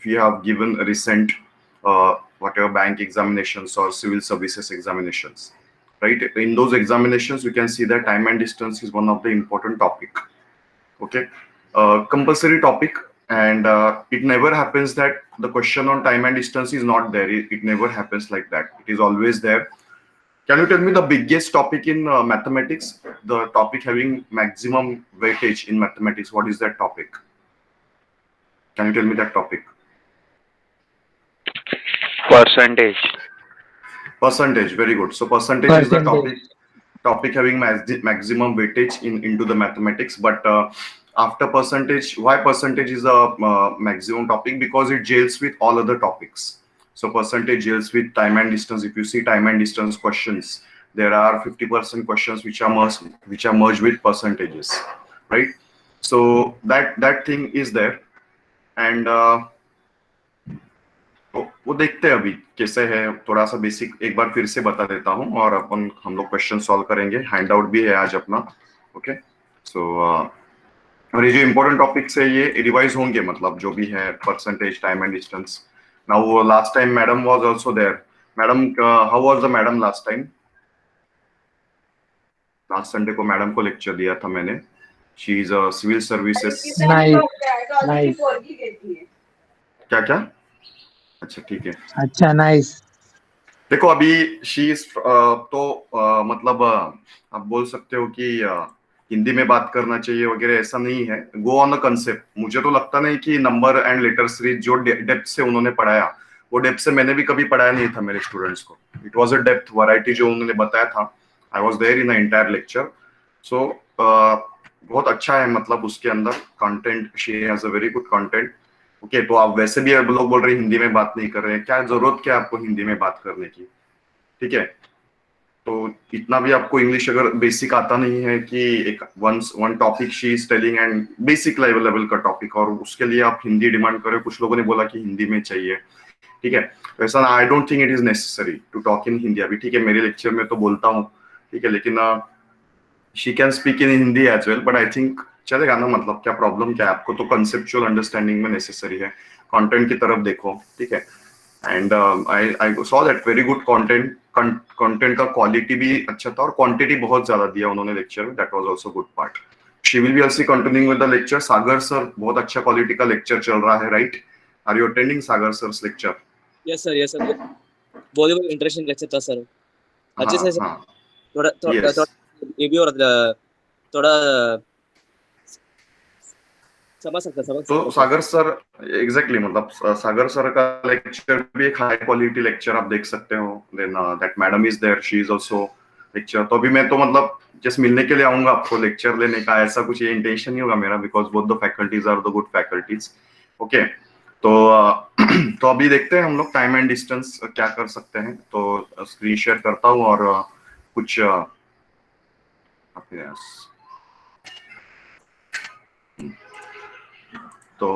you have given recent whatever bank examinations or civil services examinations, right? In those examinations, you can see that time and distance is one of the important topic. Okay, compulsory topic, and it never happens that the question on time and distance is not there. It never happens like that. It is always there. Can you tell me the biggest topic in mathematics? The topic having maximum weightage in mathematics. What is that topic? Can you tell me that topic? Percentage. Percentage. Very good. So percentage is the topic having maximum weightage into the mathematics. But after percentage, why percentage is a maximum topic? Because it jails with all other topics. So percentage deals with time and distance. If you see time and distance questions, there are 50% questions which are merged with percentages, right? So that thing is there, and वो देखते हैं अभी कैसे है. थोड़ा सा basic एक बार फिर से बता देता हूँ और हम लोग क्वेश्चन सॉल्व करेंगे. हैंड आउट भी है आज अपना. ओके, सो और ये जो इम्पोर्टेंट टॉपिक्स है ये रिवाइज होंगे, मतलब जो भी है percentage, time and distance. Now last time madam was also there. Madam, how was the madam last time? Last Sunday को मैडम को लेक्चर दिया था मैंने. She is a civil services. Nice. क्या क्या? अच्छा ठीक है. अच्छा नाइस. देखो अभी she is तो मतलब आप बोल सकते हो कि हिंदी में बात करना चाहिए वगैरह, ऐसा नहीं है. Go on the concept. मुझे तो लगता नहीं कि नंबर एंड लेटर सीरीज जो डेप्थ से उन्होंने पढ़ाया, वो डेप्थ से मैंने भी कभी पढ़ाया नहीं था मेरे स्टूडेंट्स को. It was a depth variety जो उन्होंने बताया था. I was there in the entire lecture. So बहुत अच्छा है, मतलब उसके अंदर content, she has a very good content. Okay, तो आप वैसे भी लोग बोल रहे हैं हिंदी में बात नहीं कर रहे हैं. क्या जरूरत क्या आपको हिंदी में बात करने की? ठीक है, तो इतना भी आपको इंग्लिश अगर बेसिक आता नहीं है कि एक one topic she is telling and basic level का टॉपिक, और उसके लिए आप हिंदी डिमांड करें. कुछ लोगों ने बोला कि हिंदी में चाहिए. ठीक है, वैसा I don't think it is necessary to talk in Hindi अभी. ठीक है, मेरे लेक्चर में तो बोलता हूँ, ठीक है, लेकिन she can speak in Hindi as well, but I think चलेगा ना. मतलब क्या प्रॉब्लम क्या है आपको? तो कंसेप्चुअल अंडरस्टैंडिंग में नेसेसरी है. कंटेंट की तरफ देखो, ठीक है. And I saw that very good content का क्वालिटी भी अच्छा था और क्वांटिटी बहुत ज्यादा दिया उन्होंने लेक्चर में. That was also good part. She will be also continuing with the lecture. Sagar sir, बहुत अच्छा क्वालिटी का लेक्चर चल रहा है, right? Are you attending Sagar sir's lecture? Yes sir, yes sir. बहुत इंटरेस्टिंग लेक्चर था सर. अच्छे से थोड़ा ये भी और थोड़ा समझ सकता. तो सागर सर एग्जैक्टली, मतलब सागर सर का लेक्चर भी एक हाई क्वालिटी लेक्चर आप देख सकते हो. Then that madam is there, she is also lecture. तो अभी मैं तो मतलब जस्ट मिलने के लिए आऊंगा आपको, लेक्चर लेने का ऐसा कुछ ये इंटेंशन नहीं होगा मेरा, because both the faculties are the good faculties. Okay, तो अभी देखते हैं हम लोग टाइम एंड डिस्टेंस क्या कर सकते हैं. तो स्क्रीन शेयर करता हूँ और कुछ तो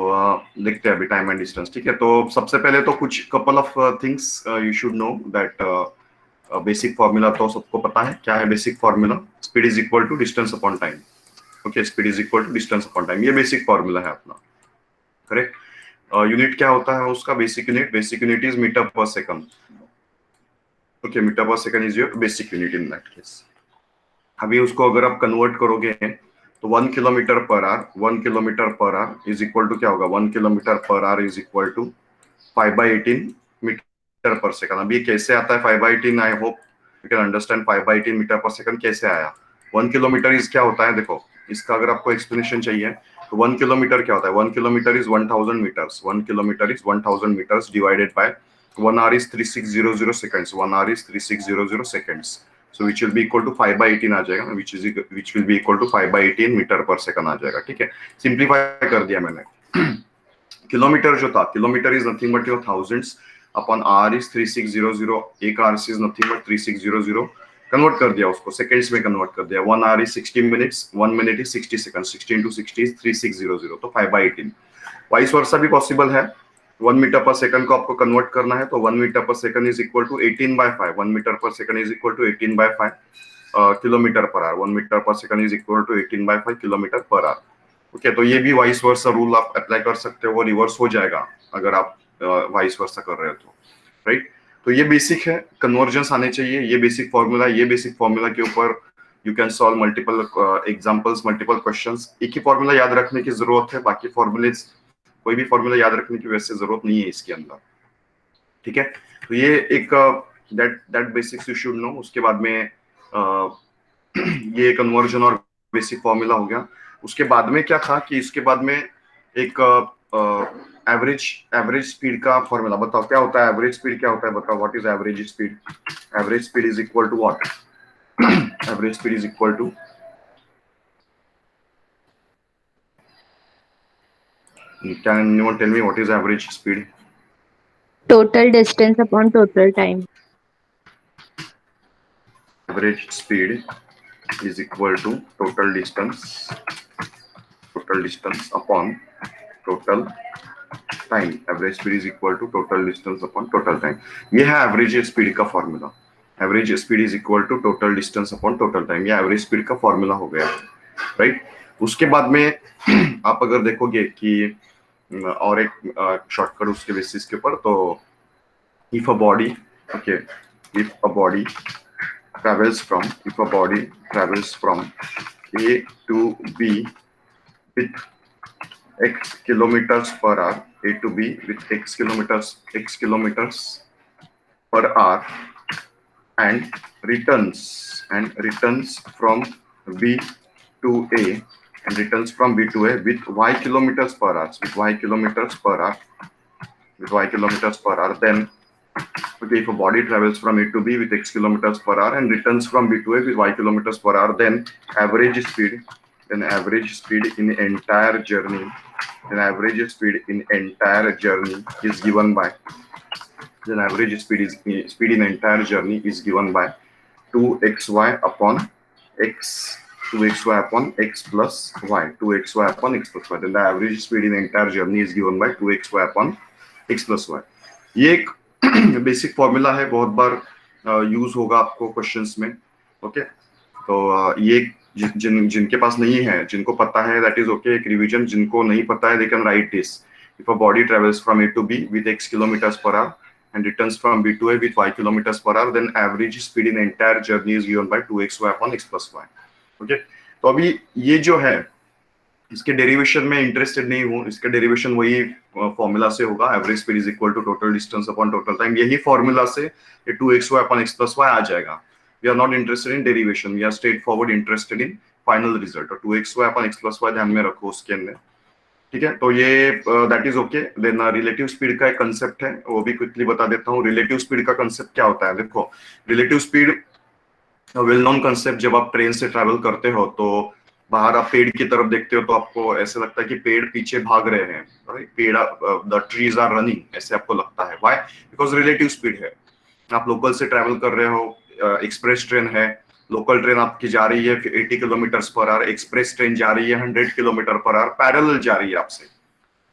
देखते हैं अभी टाइम एंड डिस्टेंस. ठीक है, तो सबसे पहले तो कुछ couple of things you should know. That basic formula तो सबको पता है. क्या है basic formula? Speed is equal to distance upon time. Okay, speed is equal to distance upon time, ये बेसिक फॉर्मूला है अपना, करेक्ट. यूनिट क्या होता है उसका? Basic unit is metre per second. Okay, metre per second is your basic unit in that case. अभी उसको अगर आप कन्वर्ट करोगे तो 1 kilometre per hour is equal to क्या होगा? 1 kilometre per hour is equal to 5/18 metre per second. अभी कैसे आता है 5/18? I hope you can understand 5/18 metre per second कैसे आया. 1 किलोमीटर इज क्या होता है? देखो, इसका अगर आपको एक्सप्लेनेशन चाहिए तो 1 किलोमीटर क्या होता है? 1 kilometre is 1000 metres. 1 kilometre is 1000 metres divided by 1 hour is 3600 seconds. 1 hour is 3600 seconds. So which will be equal to 5/18 आ जाएगा, which will be equal to 5/18 metre per second आ जाएगा. ठीक है, सिंप्लीफाई कर दिया मैंने. किलोमीटर जो था, kilometre is nothing but your thousands upon hour is 3600. एक hour is nothing but 3600. Convert कर दिया उसको, सेकंड्स में कन्वर्ट कर दिया. 1 hour is 60 minutes, 1 minute is 60 seconds. 60 into 60 is 3600. तो 5/18. वाइस वर्सा भी पॉसिबल है. 1 मीटर पर सेकंड को आपको कन्वर्ट करना है तो 1 metre per second is equal to 18/5. 1 metre per second is equal to 18/5 kilometre per hour. 1 metre per second is equal to 18/5 kilometre per hour. Okay, तो ये भी वाइस वर्सा रूल आप apply कर सकते हो, वो रिवर्स हो जाएगा अगर आप वाइस वर्सा कर रहे हो तो, राइट। तो ये बेसिक है, कन्वर्जेंस आने चाहिए, ये बेसिक फॉर्मूला, ये बेसिक फॉर्मूला के ऊपर you can solve multiple examples, multiple questions. एक ही फॉर्मूला याद रखने की जरूरत है, बाकी फॉर्मूले कोई भी फॉर्मूला याद रखने की वैसे जरूरत नहीं है इसके अंदर, ठीक है। तो ये एक that basics you should no. उसके बाद में ये कन्वर्जन और बेसिक फॉर्मूला हो गया। उसके बाद में क्या था कि इसके बाद में एक एवरेज स्पीड का फॉर्मूला बताओ, क्या होता है एवरेज स्पीड, क्या होता है बताओ, what is average speed? Average speed is equal to what? Average speed is equal to, can anyone tell me what is average speed? Total distance upon total time. Average speed is equal to total distance upon total time. Average speed is equal to total distance upon total time. ये है average speed का formula. Average speed is equal to total distance upon total time, ये average speed का formula हो गया, right. उसके बाद में आप अगर देखोगे कि और एक शॉर्टकट उसके बेसिस के ऊपर, तो if a body travels from A to B with x kilometers per hour, A to B with x kilometers per hour, and returns from B to A with y kilometers per hour, then okay, if a body travels from A to B with x kilometers per hour and returns from B to A with y kilometers per hour, then average speed in entire journey is given by 2xy upon x plus y. Then the average speed in entire journey is given by 2xy upon x plus y. ये एक basic formula है, बहुत बार use होगा आपको questions में, okay. तो ये जिनके पास नहीं है, जिनको पता है दैट इज ओके, एक रिवीजन। जिनको नहीं पता है they can write this. If a body travels from A to B with x kilometres per hour and returns from B to A with y kilometers per hour, then average speed in entire journey is given by 2xy upon x plus y, okay. तो अभी ये जो है इसके derivation में interested नहीं हूँ, इसका डेरिवेशन वही फॉर्मूला से होगा, average speed is equal to total distance upon total time. यही फॉर्मूला से ये 2xy upon x plus y आ जाएगा। We are not interested in derivation, we are straightforward interested in final result. और 2xy upon x plus y ध्यान में रखो उसके अंदर, ठीक है। तो ये that is okay. Then relative speed का एक कंसेप्ट है, वो भी क्विकली बता देता हूँ। रिलेटिव स्पीड का कंसेप्ट क्या होता है? देखो, relative speed well known concept. जब आप ट्रेन से ट्रैवल करते हो तो बाहर आप पेड़ की तरफ देखते हो तो आपको ऐसे लगता है कि पेड़ पीछे भाग रहे हैं, पेड़ द ट्रीज आर रनिंग, ऐसे आपको लगता है। व्हाई? बिकॉज रिलेटिव स्पीड है। आप लोकल से ट्रैवल कर रहे हो, एक्सप्रेस ट्रेन है, लोकल ट्रेन आपकी जा रही है 80 kilometre per hour, express train जा रही है 100 किलोमीटर पर आवर, पैरेलल जा रही है आपसे,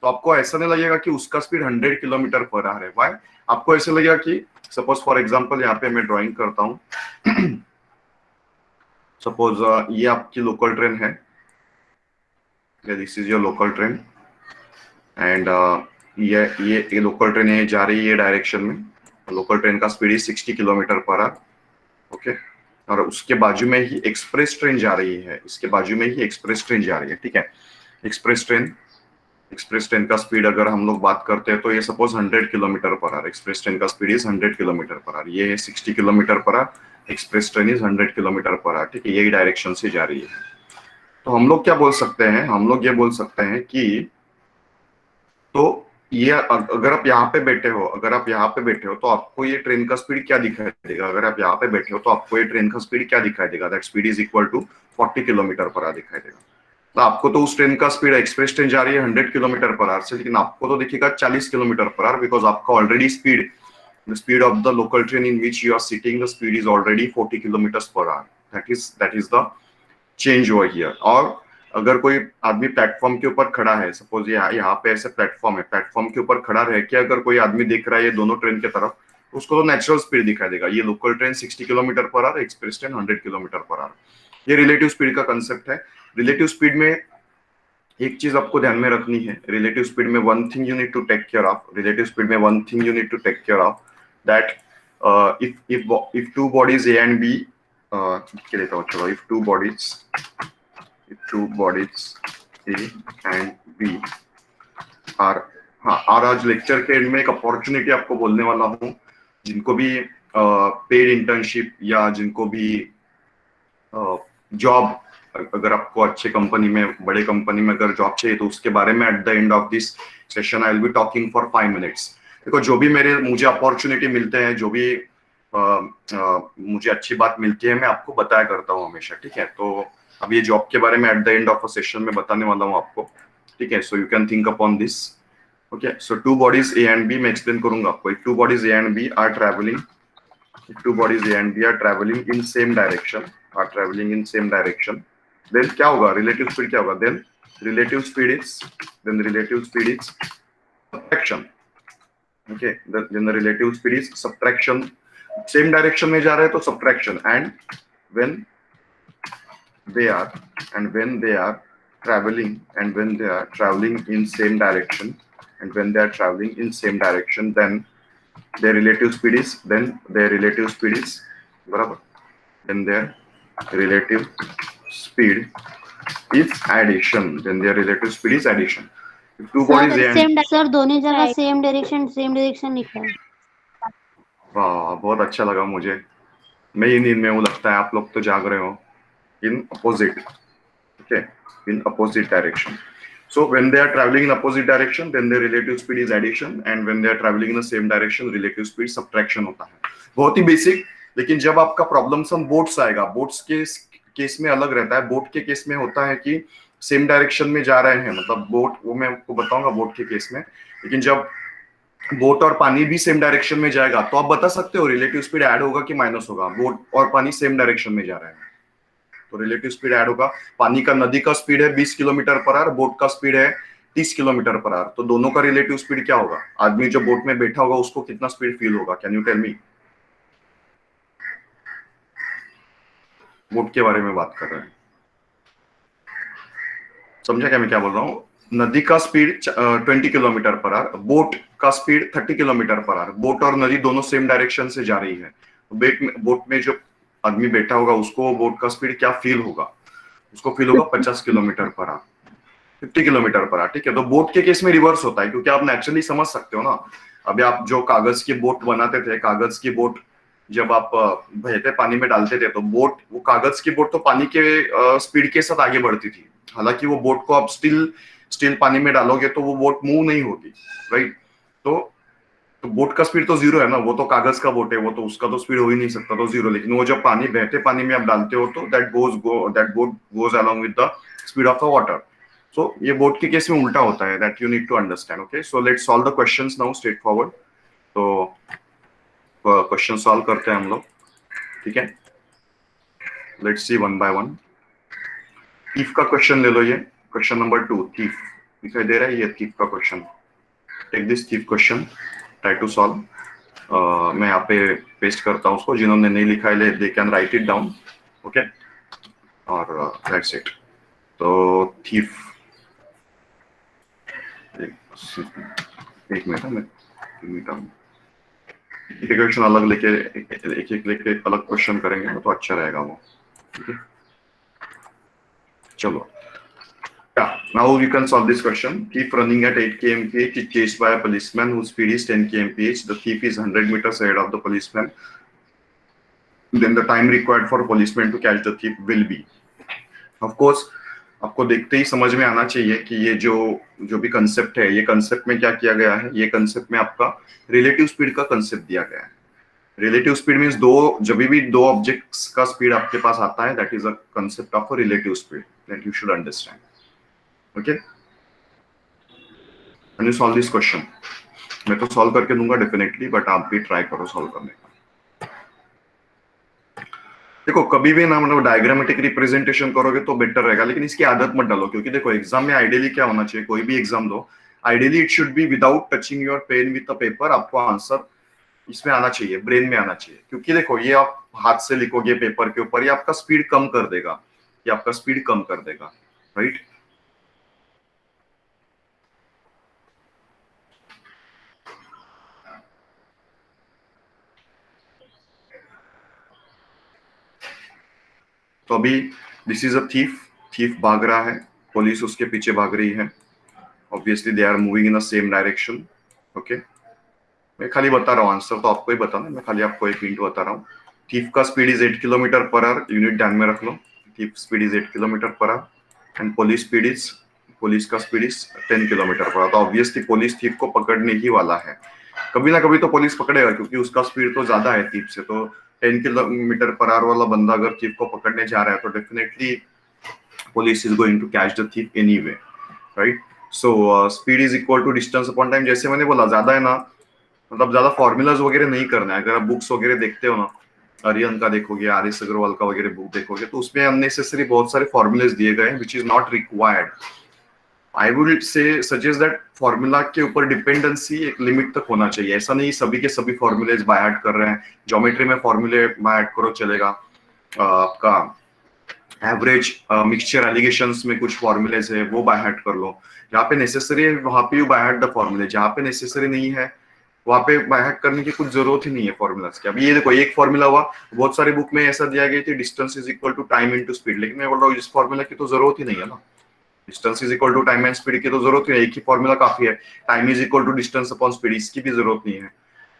तो आपको ऐसा नहीं लगेगा कि उसका स्पीड 100 किलोमीटर पर आवर है। व्हाई? आपको ऐसे लगेगा कि सपोज फॉर एग्जांपल यहाँ पे मैं ड्राइंग करता हूँ, सपोज ये आपकी लोकल ट्रेन है, this is your local train, and ये लोकल ट्रेन है, जा रही है डायरेक्शन में। लोकल ट्रेन का speed 60 kilometre per hour, okay. और उसके बाजू में ही एक्सप्रेस ट्रेन जा रही है, इसके बाजू में ही एक्सप्रेस ट्रेन जा रही है, ठीक है। एक्सप्रेस ट्रेन का स्पीड अगर हम लोग बात करते हैं तो ये suppose 100 kilometre per hour, express train का speed is 100 kilometre per hour, ये है 60 kilometre per hour, express train is 100 kilometre per hour, ठीक है। यही डायरेक्शन से जा रही है। तो हम लोग क्या बोल सकते हैं? हम लोग ये बोल सकते हैं कि तो ये अगर आप यहाँ पे बैठे हो तो आपको ये ट्रेन का स्पीड क्या दिखाई देगा? अगर आप यहाँ पे बैठे हो तो आपको ये ट्रेन का स्पीड क्या दिखाई देगा? That speed is equal to 40 kilometre per hour दिखाई देगा। तो आपको तो उस ट्रेन का स्पीड, एक्सप्रेस ट्रेन जा रही है 100 किलोमीटर पर आवर से, लेकिन आपको तो दिखेगा 40 किलोमीटर पर आवर, बिकॉज आपका already speed, the speed of the local train in which you are sitting, the speed is already 40 kilometre per hour. That is the change over here. और अगर कोई आदमी प्लेटफॉर्म के ऊपर खड़ा है, suppose यहाँ पे ऐसे प्लेटफॉर्म है, प्लेटफॉर्म के ऊपर खड़ा रह के अगर कोई आदमी देख रहा है ये दोनों ट्रेन की तरफ, तो उसको तो नेचुरल स्पीड दिखाई देगा। ये local train 60 kilometre per hour, express train 100 kilometre per hour. ये रिलेटिव स्पीड का कंसेप्ट है। रिलेटिव स्पीड में एक चीज आपको ध्यान में रखनी है, रिलेटिव स्पीड में one thing you need to take care of, relative speed में one thing you need to take care of, that if two bodies A and B, लिख के देता हूँ चलो, if two bodies A and B are, हाँ, और आज lecture के एंड में एक अपॉर्चुनिटी आपको बोलने वाला हूँ, जिनको भी पेड इंटर्नशिप या जिनको भी जॉब, अगर आपको अच्छे कंपनी में, बड़े कंपनी में अगर जॉब चाहिए तो उसके बारे में at the end of this session I will be talking for 5 minutes. देखो, जो भी मुझे अपॉर्चुनिटी मिलते हैं, जो भी मुझे अच्छी बात मिलती है, मैं आपको बताया करता हूँ हमेशा, ठीक है। तो अब ये जॉब के बारे में at the end of a session में बताने वाला हूँ आपको, ठीक है। So you can think upon this, okay. So two bodies A and B मैं एक्सप्लेन करूंगा आपको। If two bodies A and B are travelling, if two bodies A and B are traveling in same direction, then क्या होगा, relative speed क्या होगा, then relative speed is subtraction, okay, then the relative speed is subtraction, same direction में जा रहे हैं तो subtraction, and when they are traveling in same direction, then their relative speed is बराबर, then their relative speed is addition, if two bodies A and, sir दोनों जगह same direction लिखा है। वाह, बहुत अच्छा लगा मुझे, मैं ही नींद में हूँ लगता है, आप लोग तो जाग रहे हो। In opposite, okay, in opposite direction. So when they are traveling in opposite direction, then their relative speed is addition, and when they are traveling in the same direction, relative speed subtraction होता है। बहुत ही basic, लेकिन जब आपका problem some boats आएगा, boats के case में अलग रहता है। बोट के केस में होता है कि सेम डायरेक्शन में जा रहे हैं, मतलब बोट, वो मैं आपको बताऊंगा बोट के केस में। लेकिन जब बोट और पानी भी सेम डायरेक्शन में जाएगा तो आप बता सकते हो रिलेटिव स्पीड ऐड होगा कि माइनस होगा। बोट और पानी सेम डायरेक्शन में जा रहे हैं तो रिलेटिव स्पीड ऐड होगा। पानी का, नदी का स्पीड है 20 किलोमीटर पर आवर, बोट का स्पीड है 30 किलोमीटर पर आवर, तो दोनों का रिलेटिव स्पीड क्या होगा? आदमी जो बोट में बैठा होगा उसको कितना स्पीड फील होगा? Can you tell me? Boat के बारे में बात कर रहे हैं, समझा क्या मैं क्या बोल रहा हूँ? नदी का speed 20 kilometre per hour, boat का speed 30 kilometre per hour. Boat और नदी दोनों सेम डायरेक्शन से जा रही है। बोट में जो आदमी बैठा होगा उसको बोट का स्पीड क्या फील होगा? उसको फील होगा 50 kilometre per our, 50 kilometre per hour, ठीक है। तो बोट के केस में रिवर्स होता है, क्योंकि आप नेचुरली समझ सकते हो ना। अभी आप जो कागज की बोट बनाते थे, कागज की बोट जब आप बहते पानी में डालते थे तो बोट, वो कागज की बोट तो पानी के स्पीड के साथ आगे बढ़ती थी। हालांकि वो बोट को आप स्टिल पानी में डालोगे तो वो बोट मूव नहीं होगी, राइट। तो बोट का स्पीड तो जीरो है ना, वो तो कागज का बोट है, वो तो उसका तो स्पीड हो ही नहीं सकता, तो जीरो। लेकिन वो जब बहते पानी में आप डालते हो तो that boat goes along with the speed of the water. So ये बोट के केस में उल्टा होता है, that you need to understand. Okay, so let's solve the questions now straightforward. तो क्वेश्चन सॉल्व करते हैं हम लोग, ठीक है। Let's see one by one. Thief का क्वेश्चन ले लो, ये क्वेश्चन नंबर 2, थीफ दिखाई दे रहा है, ये थीफ का question. Take this thief question, try to solve. मैं यहाँ पे पेस्ट करता हूँ उसको, जिन्होंने नहीं लिखा है they can right it down, okay, और दैट्स इट। तो थीफ, एक मिनट मैं एक क्वेश्चन अलग लेके लेके अलग क्वेश्चन करेंगे तो अच्छा रहेगा वो, ठीक है। चलो, now you can solve this question. Thief running at 8 km/h is chased by a policeman whose speed is 10 km/h. The thief is 100 meters ahead of the policeman. Then the time required for policeman to catch the thief will be. Of course, आपको देखते ही समझ में आना चाहिए कि ये जो भी कंसेप्ट है, ये कंसेप्ट में क्या किया गया है। ये कंसेप्ट में आपका रिलेटिव स्पीड का कंसेप्ट दिया गया है। रिलेटिव स्पीड मींस जब भी दो ऑब्जेक्ट्स का स्पीड आपके पास आता है, that is a concept of a relative speed that you should understand. Okay, can you solve this question? मैं तो सॉल्व करके दूंगा डेफिनेटली, बट आप भी ट्राई करो सॉल्व करने का। देखो, कभी भी ना मतलब डायग्रामेटिक रिप्रेजेंटेशन करोगे तो बेटर रहेगा, लेकिन इसकी आदत मत डालो। क्योंकि देखो, एग्जाम में आइडियली क्या होना चाहिए, कोई भी एग्जाम दो, ideally it should be without touching your pen with the paper. आपको आंसर इसमें आना चाहिए, ब्रेन में आना चाहिए। क्योंकि देखो, ये आप हाथ से लिखोगे पेपर के ऊपर, ये आपका स्पीड कम कर देगा, ये आपका स्पीड कम कर देगा, राइट। तो अभी दिस इज अ थीफ भाग रहा है, पुलिस उसके पीछे भाग रही है, obviously they are moving in the same direction. Okay, मैं खाली बता रहा हूँ, आंसर तो आपको ही बताना, मैं खाली आपको एक हिंट बता रहा हूँ। थीफ का speed is 8 kilometre per hour, unit ध्यान में रख लो। Thief speed is 8 kilometre per hour and police का speed is 10 kilometre per hour. तो ऑब्वियसली पुलिस थीफ को पकड़ने ही वाला है, कभी ना कभी तो पुलिस पकड़ेगा, क्योंकि उसका स्पीड तो ज्यादा है थीफ से। तो 10 किलोमीटर पर आवर वाला बंदा अगर थीफ को पकड़ने जा रहा है तो definitely police is going to catch the thief anyway, right. So speed is equal to distance upon time. जैसे मैंने बोला, ज्यादा है ना, मतलब ज्यादा फॉर्मूलाज वगैरह नहीं करना है। अगर आप बुक्स वगैरह देखते हो ना, अरियन का देखोगे, आर एस अग्रवाल का वगैरह बुक देखोगे, तो उसमें अननेसेसरी बहुत सारे फॉर्मूलेज दिए गए हैं which is not required. I would say suggest that formula के ऊपर डिपेंडेंसी एक लिमिट तक होना चाहिए। ऐसा नहीं सभी के सभी फॉर्मूलेज बाय हार्ट कर रहे हैं। ज्योमेट्री में फॉर्मूले बाय हार्ट करो चलेगा, आपका एवरेज मिक्सचर एलिगेशंस में कुछ फॉर्मूलेज है वो बाय हार्ट कर लो। जहाँ पे नेसेसरी है वहां पे यू बाय हार्ट द फॉर्मूले, जहाँ पे नेसेसरी नहीं है वहां पे बाय हार्ट करने की कुछ जरूरत ही नहीं है फॉर्मूलाज की। अभी ये देखो, एक फॉर्मूला हुआ, बहुत सारी बुक में ऐसा दिया गया थी distance is equal to time into speed, लेकिन मैं बोल रहा हूँ इस फॉर्मूला की तो जरूरत ही नहीं है ना। Distance is equal to time and speed की तो जरूरत नहीं है, एक ही फॉर्मूला काफी है। Time is equal to distance upon speed, इसकी भी जरूरत नहीं है,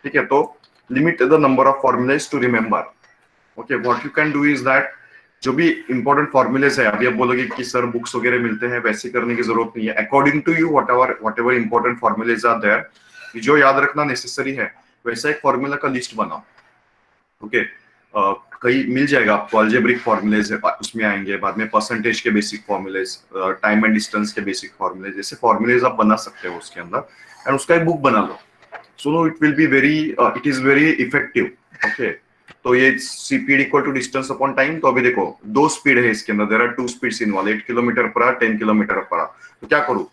ठीक है। तो limit the number of formulas to remember. Okay, what you can do is that जो भी इंपॉर्टेंट फॉर्मूलेज है, अभी आप बोलोगे कि सर बुक्स वगैरह मिलते हैं, वैसे करने की जरूरत नहीं है। According to you whatever important formulas are there, जो याद रखना नेसेसरी है, वैसा एक फॉर्मूला का लिस्ट बनाओ। ओके, कहीं मिल जाएगा आपको, अलजेब्रिक फॉर्मूलेज उसमें आएंगे, बाद में परसेंटेज के basic formulas, time and distance के बेसिक फॉर्मूलेज, जैसे फॉर्मूलेज आप बना सकते हो उसके अंदर, एंड उसका एक बुक बना लो। So it will be very, it is very effective. Okay, तो ये speed equal to distance upon time. तो अभी देखो, दो स्पीड है इसके अंदर, there are two speeds involve, 8 kilometre per hour, 10 kilometre per hour. तो क्या करूं,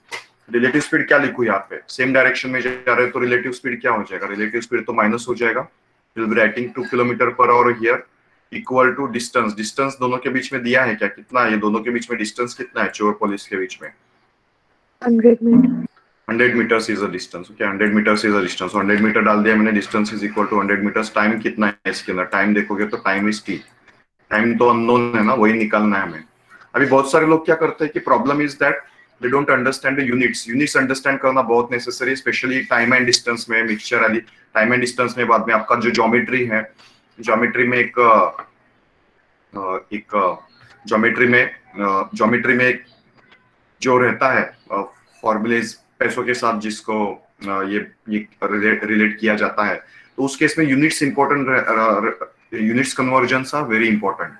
रिलेटिव स्पीड क्या लिखूं यहाँ पे, सेम डायरेक्शन में जा रहे हैं तो रिलेटिव स्पीड क्या हो जाएगा, रिलेटिव स्पीड तो माइनस हो जाएगा, will be writing 2 kilometre per hour here equal to distance. Distance दोनों के बीच में दिया है क्या, कितना है ये दोनों के बीच में डिस्टेंस, कितना है चोर पुलिस के बीच में, 100 metre. 100 meters is a distance. Okay, 100 meters is a distance. So 100 metre डाल दिया मैंने, distance is equal to 100 meters। Time कितना है इसके अंदर, टाइम देखोगे तो टाइम इज टी, टाइम तो अननोन है ना, वही निकालना है हमें। अभी बहुत सारे लोग क्या करते हैं कि problem is that they don't understand the units. Units understand करना बहुत necessary, specially time and distance में, मिक्सचर वाली टाइम एंड डिस्टेंस में। बाद में आपका जो ज्योमेट्री है, ज्योमेट्री में ज्योमेट्री में एक जो रहता है फॉर्मूलेज पैसों के साथ, जिसको ये रिलेट किया जाता है, तो उस केस में units important, units conversions are very important.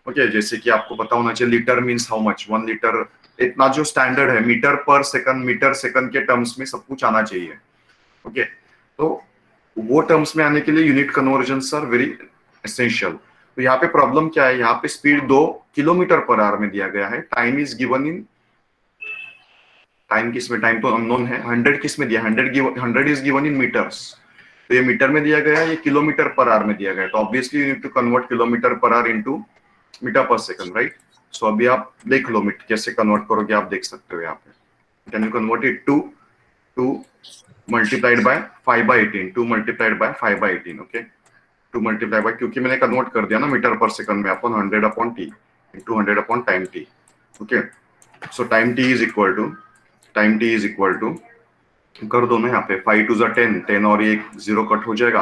Okay, जैसे कि आपको पता होना चाहिए litre means how much, 1 litre, इतना जो स्टैंडर्ड है, metre per second, metre second के टर्म्स में सब कुछ आना चाहिए। ओके, तो वो टर्म्स में आने के लिए unit conversions are very essential. तो यहाँ पे प्रॉब्लम क्या है, यहाँ पे स्पीड 2 किलोमीटर पर आवर में दिया गया है, time is given in, time किसमें, टाइम तो अननोन है, 100 किसमें दिया, 100 इज गिवन इन मीटर्स, तो ये मीटर में दिया गया है, ये किलोमीटर पर आवर में दिया गया है। तो obviously you need to convert kilometre per hour into metre per second, right. So अभी आप देख लो कैसे कन्वर्ट करोगे, आप देख सकते हो यहाँ पे। Can you convert it to 2 multiplied by 5/18, 2 multiplied by 5/18। Okay, 2 multiply by, क्योंकि मैंने कन्वर्ट कर दिया ना मीटर पर सेकंड में, upon 100 upon T into 100 upon time T. Okay, so time T is equal to कर दो ना यहाँ पे, 5 2 10, 10 और ये 0 कट हो जाएगा,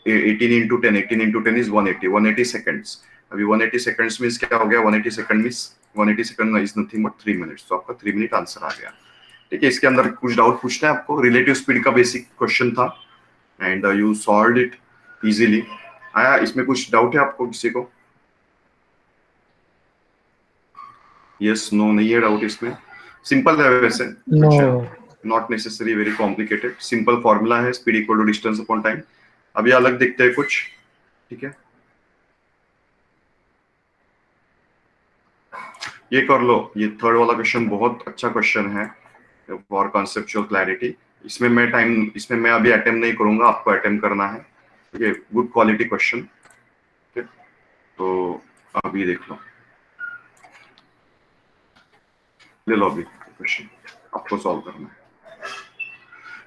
18 इंटू 10, 18 इंटू 10 इज 180 सेकंड्स। अभी 180 सेकंड्स मींस क्या हो गया, 180 second means 180 second is nothing but 3 minutes. तो आपका 3 मिनट आंसर आ गया, ठीक है। इसके अंदर कुछ डाउट पूछना है आपको, रिलेटिव स्पीड का बेसिक क्वेश्चन था and you solved it easily. आया इसमें कुछ डाउट है आपको किसी को? यस, नो, नहीं है डाउट इसमें, सिंपल है वैसे, not necessary very complicated, simple formula है, speed equal to distance upon time. अभी अलग देखते हैं कुछ, ठीक है। ये कर लो, ये थर्ड वाला क्वेश्चन बहुत अच्छा क्वेश्चन है फॉर कॉन्सेप्चुअल क्लैरिटी। इसमें मैं अभी अटेम्प्ट नहीं करूंगा, आपको अटेम्प्ट करना है, ठीक है। गुड क्वालिटी क्वेश्चन, ठीक है। तो अभी देख लो, ले लो अभी क्वेश्चन, आपको सॉल्व करना है।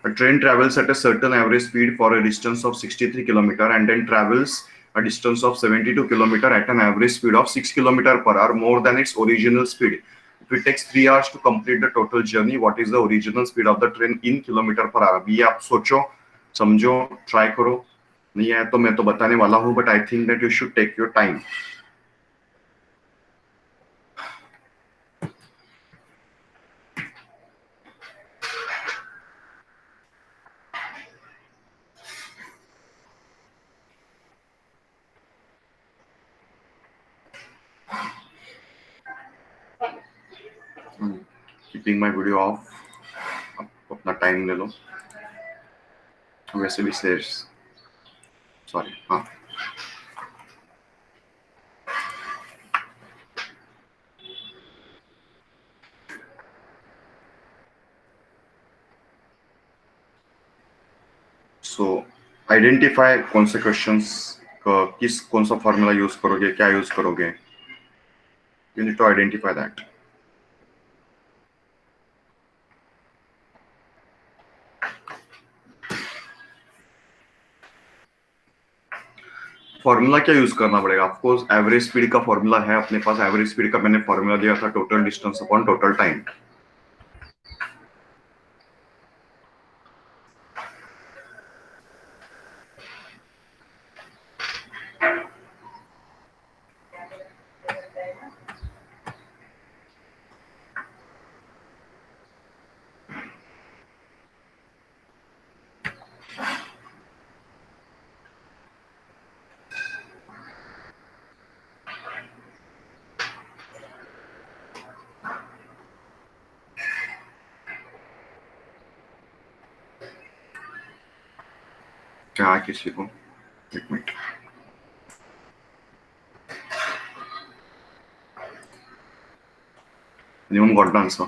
A train travels at a certain average speed for a distance of 63 km and then travels a distance of 72 kilometer at an average speed of 6 kilometer per hour more than its original speed. If it takes 3 hours to complete the total journey, what is the original speed of the train in kilometer per hour? अभी आप सोचो, समझो, try करो. नहीं है तो मैं तो बताने वाला हूँ, but I think that you should take your time. Keeping my video of. अपना टाइम ले लो. वैसे भी शेयर्स, सॉरी, हाँ. सो आइडेंटिफाई कौन से क्वेश्चंस किस कौन सा फॉर्मूला यूज करोगे, क्या यूज करोगे. You need to identify that. Formula क्या यूज करना पड़ेगा आपको. एवरेज स्पीड का फॉर्मूला है अपने पास. एवरेज स्पीड का मैंने फॉर्मूला दिया था, total distance upon total time. क्या किसी को एक minute. Anyone got the answer?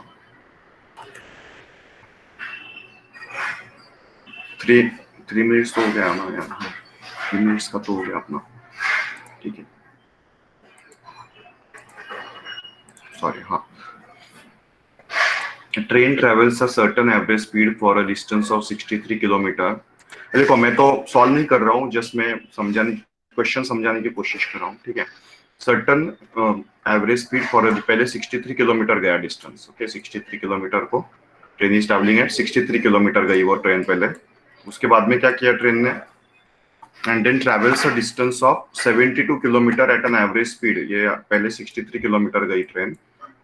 3 minutes तो हो गया ना यार. 3 minutes का तो हो गया अपना. ठीक है, सॉरी. हाँ, train travels a certain average speed for a distance of 63 kilometre. देखो मैं तो सॉल्व नहीं कर रहा हूँ, जस्ट मैं समझाने क्वेश्चन समझाने की कोशिश कर रहा हूँ. ठीक है, सर्टन एवरेज स्पीड फॉर पहले 63 किलोमीटर गया डिस्टेंस. ओके, 63 किलोमीटर को train is travelling eight 63 kilometre गई वो ट्रेन पहले. उसके बाद में क्या किया ट्रेन ने, and then travels a distance of 72 kilometres at an average speed. ये पहले 63 किलोमीटर गई ट्रेन.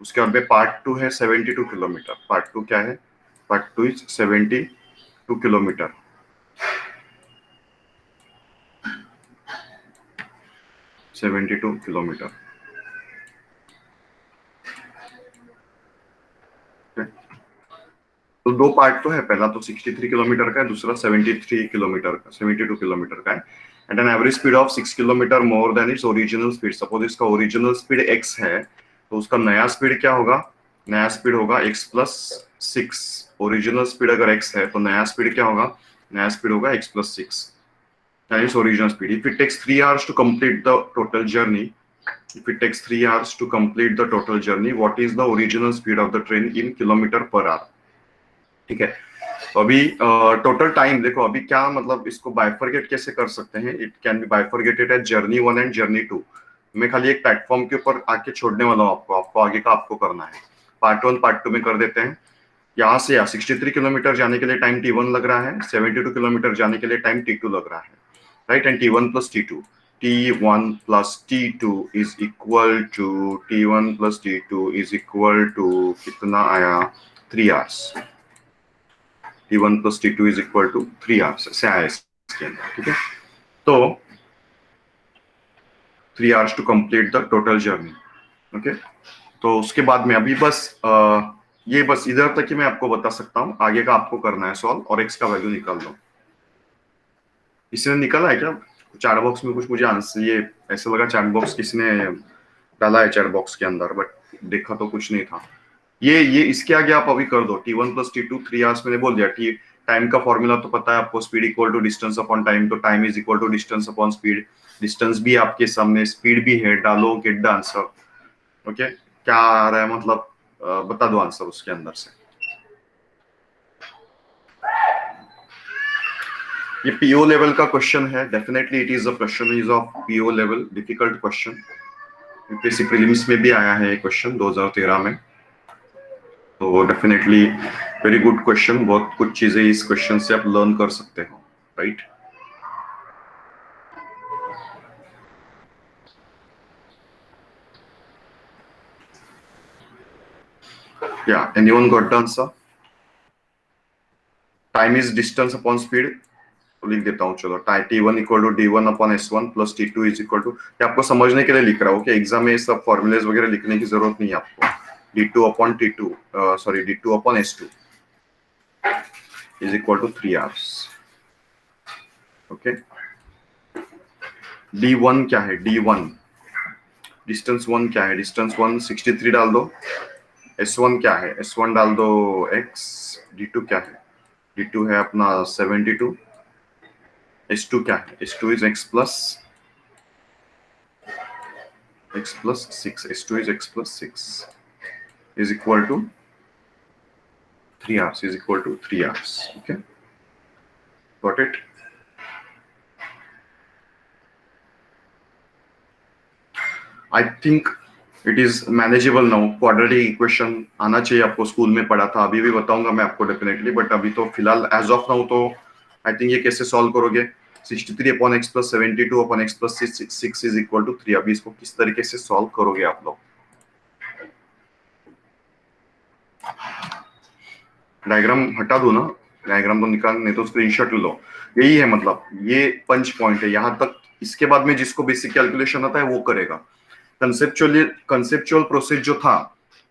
उसके बाद में पार्ट 2 है 72 किलोमीटर. पार्ट 2 क्या है, पार्ट 2 इज 72 किलोमीटर. 72 किलोमीटर. तो 2 पार्ट तो है, पहला तो 63 किलोमीटर का है, दूसरा 73 किलोमीटर का, 72 किलोमीटर का है. At an average speed of 6 kilometres more than its original speed. Suppose इसका ओरिजिनल स्पीड x है, तो उसका नया स्पीड क्या होगा, नया स्पीड होगा x प्लस 6. ओरिजिनल स्पीड अगर x है तो नया स्पीड क्या होगा, नया स्पीड होगा x plus 6. That is original speed. If it takes 3 hours to complete the total journey, if it takes 3 hours to complete the total journey, what is the original speed of the train in kilometer per hour? ठीक है, तो अभी total time देखो. अभी क्या मतलब इसको bifurcate कैसे कर सकते हैं. It can be bifurcated at journey 1 and journey 2. मैं खाली एक प्लेटफॉर्म के ऊपर आके छोड़ने वाला हूँ आपको आगे का आपको करना है. पार्ट 1 पार्ट 2 में कर देते हैं. यहाँ से 63 किलोमीटर जाने के लिए टाइम t1 लग रहा है, 72 किलोमीटर जाने के लिए टाइम t2 लग रहा है, right. And t1 plus t2, t1 plus t2 is equal to t1 plus t2 is equal to कितना आया, 3 hours. t1 plus t2 is equal to 3 hours से आया इसके अंदर. ठीक है, तो 3 hours to complete the total journey. Okay, तो उसके बाद में अभी बस ये बस इधर तक ही मैं आपको बता सकता हूँ. आगे का आपको करना है सॉल्व और x का वैल्यू निकाल दो. इसने निकाला है क्या चैट बॉक्स में कुछ, मुझे आंसर ये ऐसा लगा चैट बॉक्स किसने डाला है चैट बॉक्स के अंदर, बट देखा तो कुछ नहीं था. ये इसके आगे आप अभी कर दो. t1 प्लस t2 3 आवर्स मैंने बोल दिया. टाइम का फॉर्मूला तो पता है आपको, speed equal to distance upon time. तो time is equal to distance upon speed. Distance भी आपके सामने, स्पीड भी है, डालो गेट द आंसर. ओके, क्या आ रहा है मतलब बता दो आंसर उसके अंदर से. ये पीओ लेवल का क्वेश्चन है, definitely it is a question is of PO level, difficult question. UPSC prelims में भी आया है ये क्वेश्चन 2013 में, तो डेफिनेटली वेरी गुड क्वेश्चन। बहुत कुछ चीजें इस क्वेश्चन से आप लर्न कर सकते हो, right. Yeah, anyone got the answer? Time is distance upon speed, तो लिख देता हूँ चलो। T1 equal to D1 upon S1 plus T2 is equal to, ये आपको समझने के लिए लिख रहा हूँ कि एग्जाम में ये सब फॉर्मूलेज वगैरह लिखने की जरूरत नहीं है आपको। D2 upon T2 sorry D2 upon S2 is equal to 3 hours। Okay, D1 क्या है? D1 डिस्टेंस 1 क्या है? डिस्टेंस 1 63 डाल दो। S1 क्या है? S1 डाल दो X। D2 क्या है? D2 है अपना 72। S2 क्या है? S2 is X plus 6। S2 is X plus 6 is equal to 3 hours, is equal to 3 hours। Okay, got it. I think it is manageable now. Quadratic equation आना चाहिए आपको, school में पढ़ा था, अभी भी बताऊंगा मैं आपको डेफिनेटली, बट अभी तो फिलहाल एज ऑफ नाउ तो आई थिंक ये कैसे सॉल्व करोगे। 63 upon x plus 72 upon x plus 6 is equal to 3। अभी इसको किस तरीके से सॉल्व करोगे आप लोग? डायग्राम हटा दो ना, डायग्राम तो निकाल, नहीं तो स्क्रीनशॉट ले लो। यही है मतलब, ये पंच पॉइंट है यहाँ तक। इसके बाद में जिसको बेसिक कैलकुलेशन आता है वो करेगा। कंसेप्चुअल प्रोसेस जो था,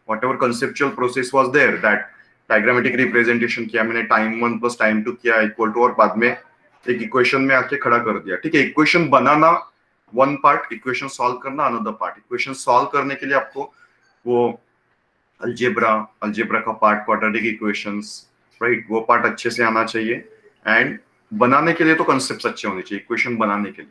whatever conceptual process was there, that diagrammatic representation किया मैंने, टाइम 1 प्लस टाइम 2 किया इक्वल टू, और बाद में एक इक्वेशन में आके खड़ा कर दिया। ठीक है, इक्वेशन बनाना वन पार्ट, इक्वेशन सॉल्व करना अनदर पार्ट। इक्वेशन सॉल्व करने के लिए आपको वो अलजेब्रा का पार्ट, क्वाड्रेटिक इक्वेशंस, राइट, वो पार्ट अच्छे से आना चाहिए। एंड बनाने के लिए तो कंसेप्ट्स अच्छे होने चाहिए, इक्वेशन बनाने के लिए।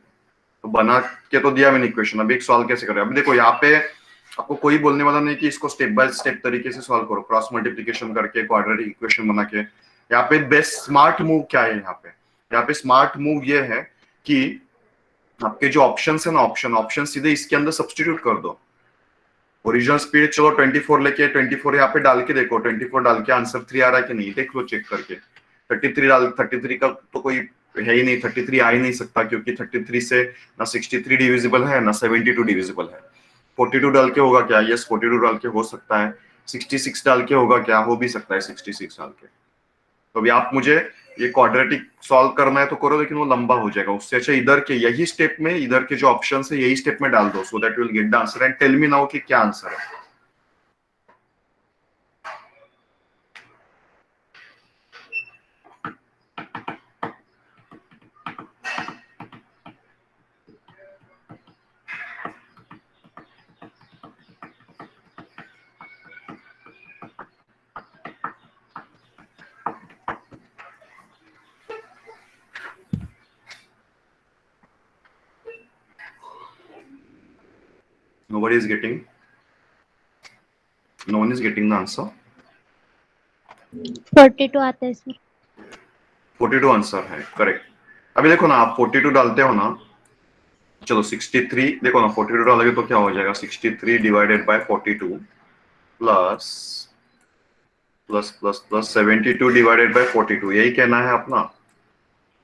तो बना के तो दिया मैंने इक्वेशन, अभी एक सॉल्व कैसे करें। अभी देखो यहाँ पे आपको कोई बोलने वाला नहीं कि इसको स्टेप बाय स्टेप तरीके से सॉल्व करो, क्रॉस मल्टीप्लिकेशन करके, क्वाड्रेटिक इक्वेशन बना के। यहाँ पे बेस्ट स्मार्ट मूव क्या है? यहाँ पे स्मार्ट मूव ये है कि आपके जो ऑप्शन है ना, ऑप्शन सीधे इसके अंदर सब्सटीट्यूट कर दो। ओरिजिनल स्पीड चलो 24 लेके 24 यहाँ पे डाल के देखो, 24 डाल के आंसर 3 आ रहा है कि नहीं, देख लो चेक करके। 33 का तो कोई है ही नहीं, 33 आ ही नहीं सकता, क्योंकि 33 से ना 63 डिविजिबल है ना 72 डिविजिबल है। 42 डाल के होगा क्या? यस, 42 डाल के हो सकता है। 66 डाल के होगा क्या? हो भी सकता है 66 डाल के। तो अभी आप मुझे ये क्वाड्रेटिक सॉल्व करना है तो करो, लेकिन वो लंबा हो जाएगा। उससे अच्छा इधर के यही स्टेप में, इधर के जो ऑप्शन है यही स्टेप में डाल दो, so that you will get the answer. And tell me now कि क्या आंसर है। Nobody is getting. No one is getting the answer. 42 आता है सर। 42 आंसर है, करेक्ट। अभी देखो ना, आप 42 डालते हो ना, चलो 63 देखो ना, 42 डालोगे तो क्या हो जाएगा? 63 divided by 42 plus plus plus plus 72 divided by 42, यही कहना है अपना।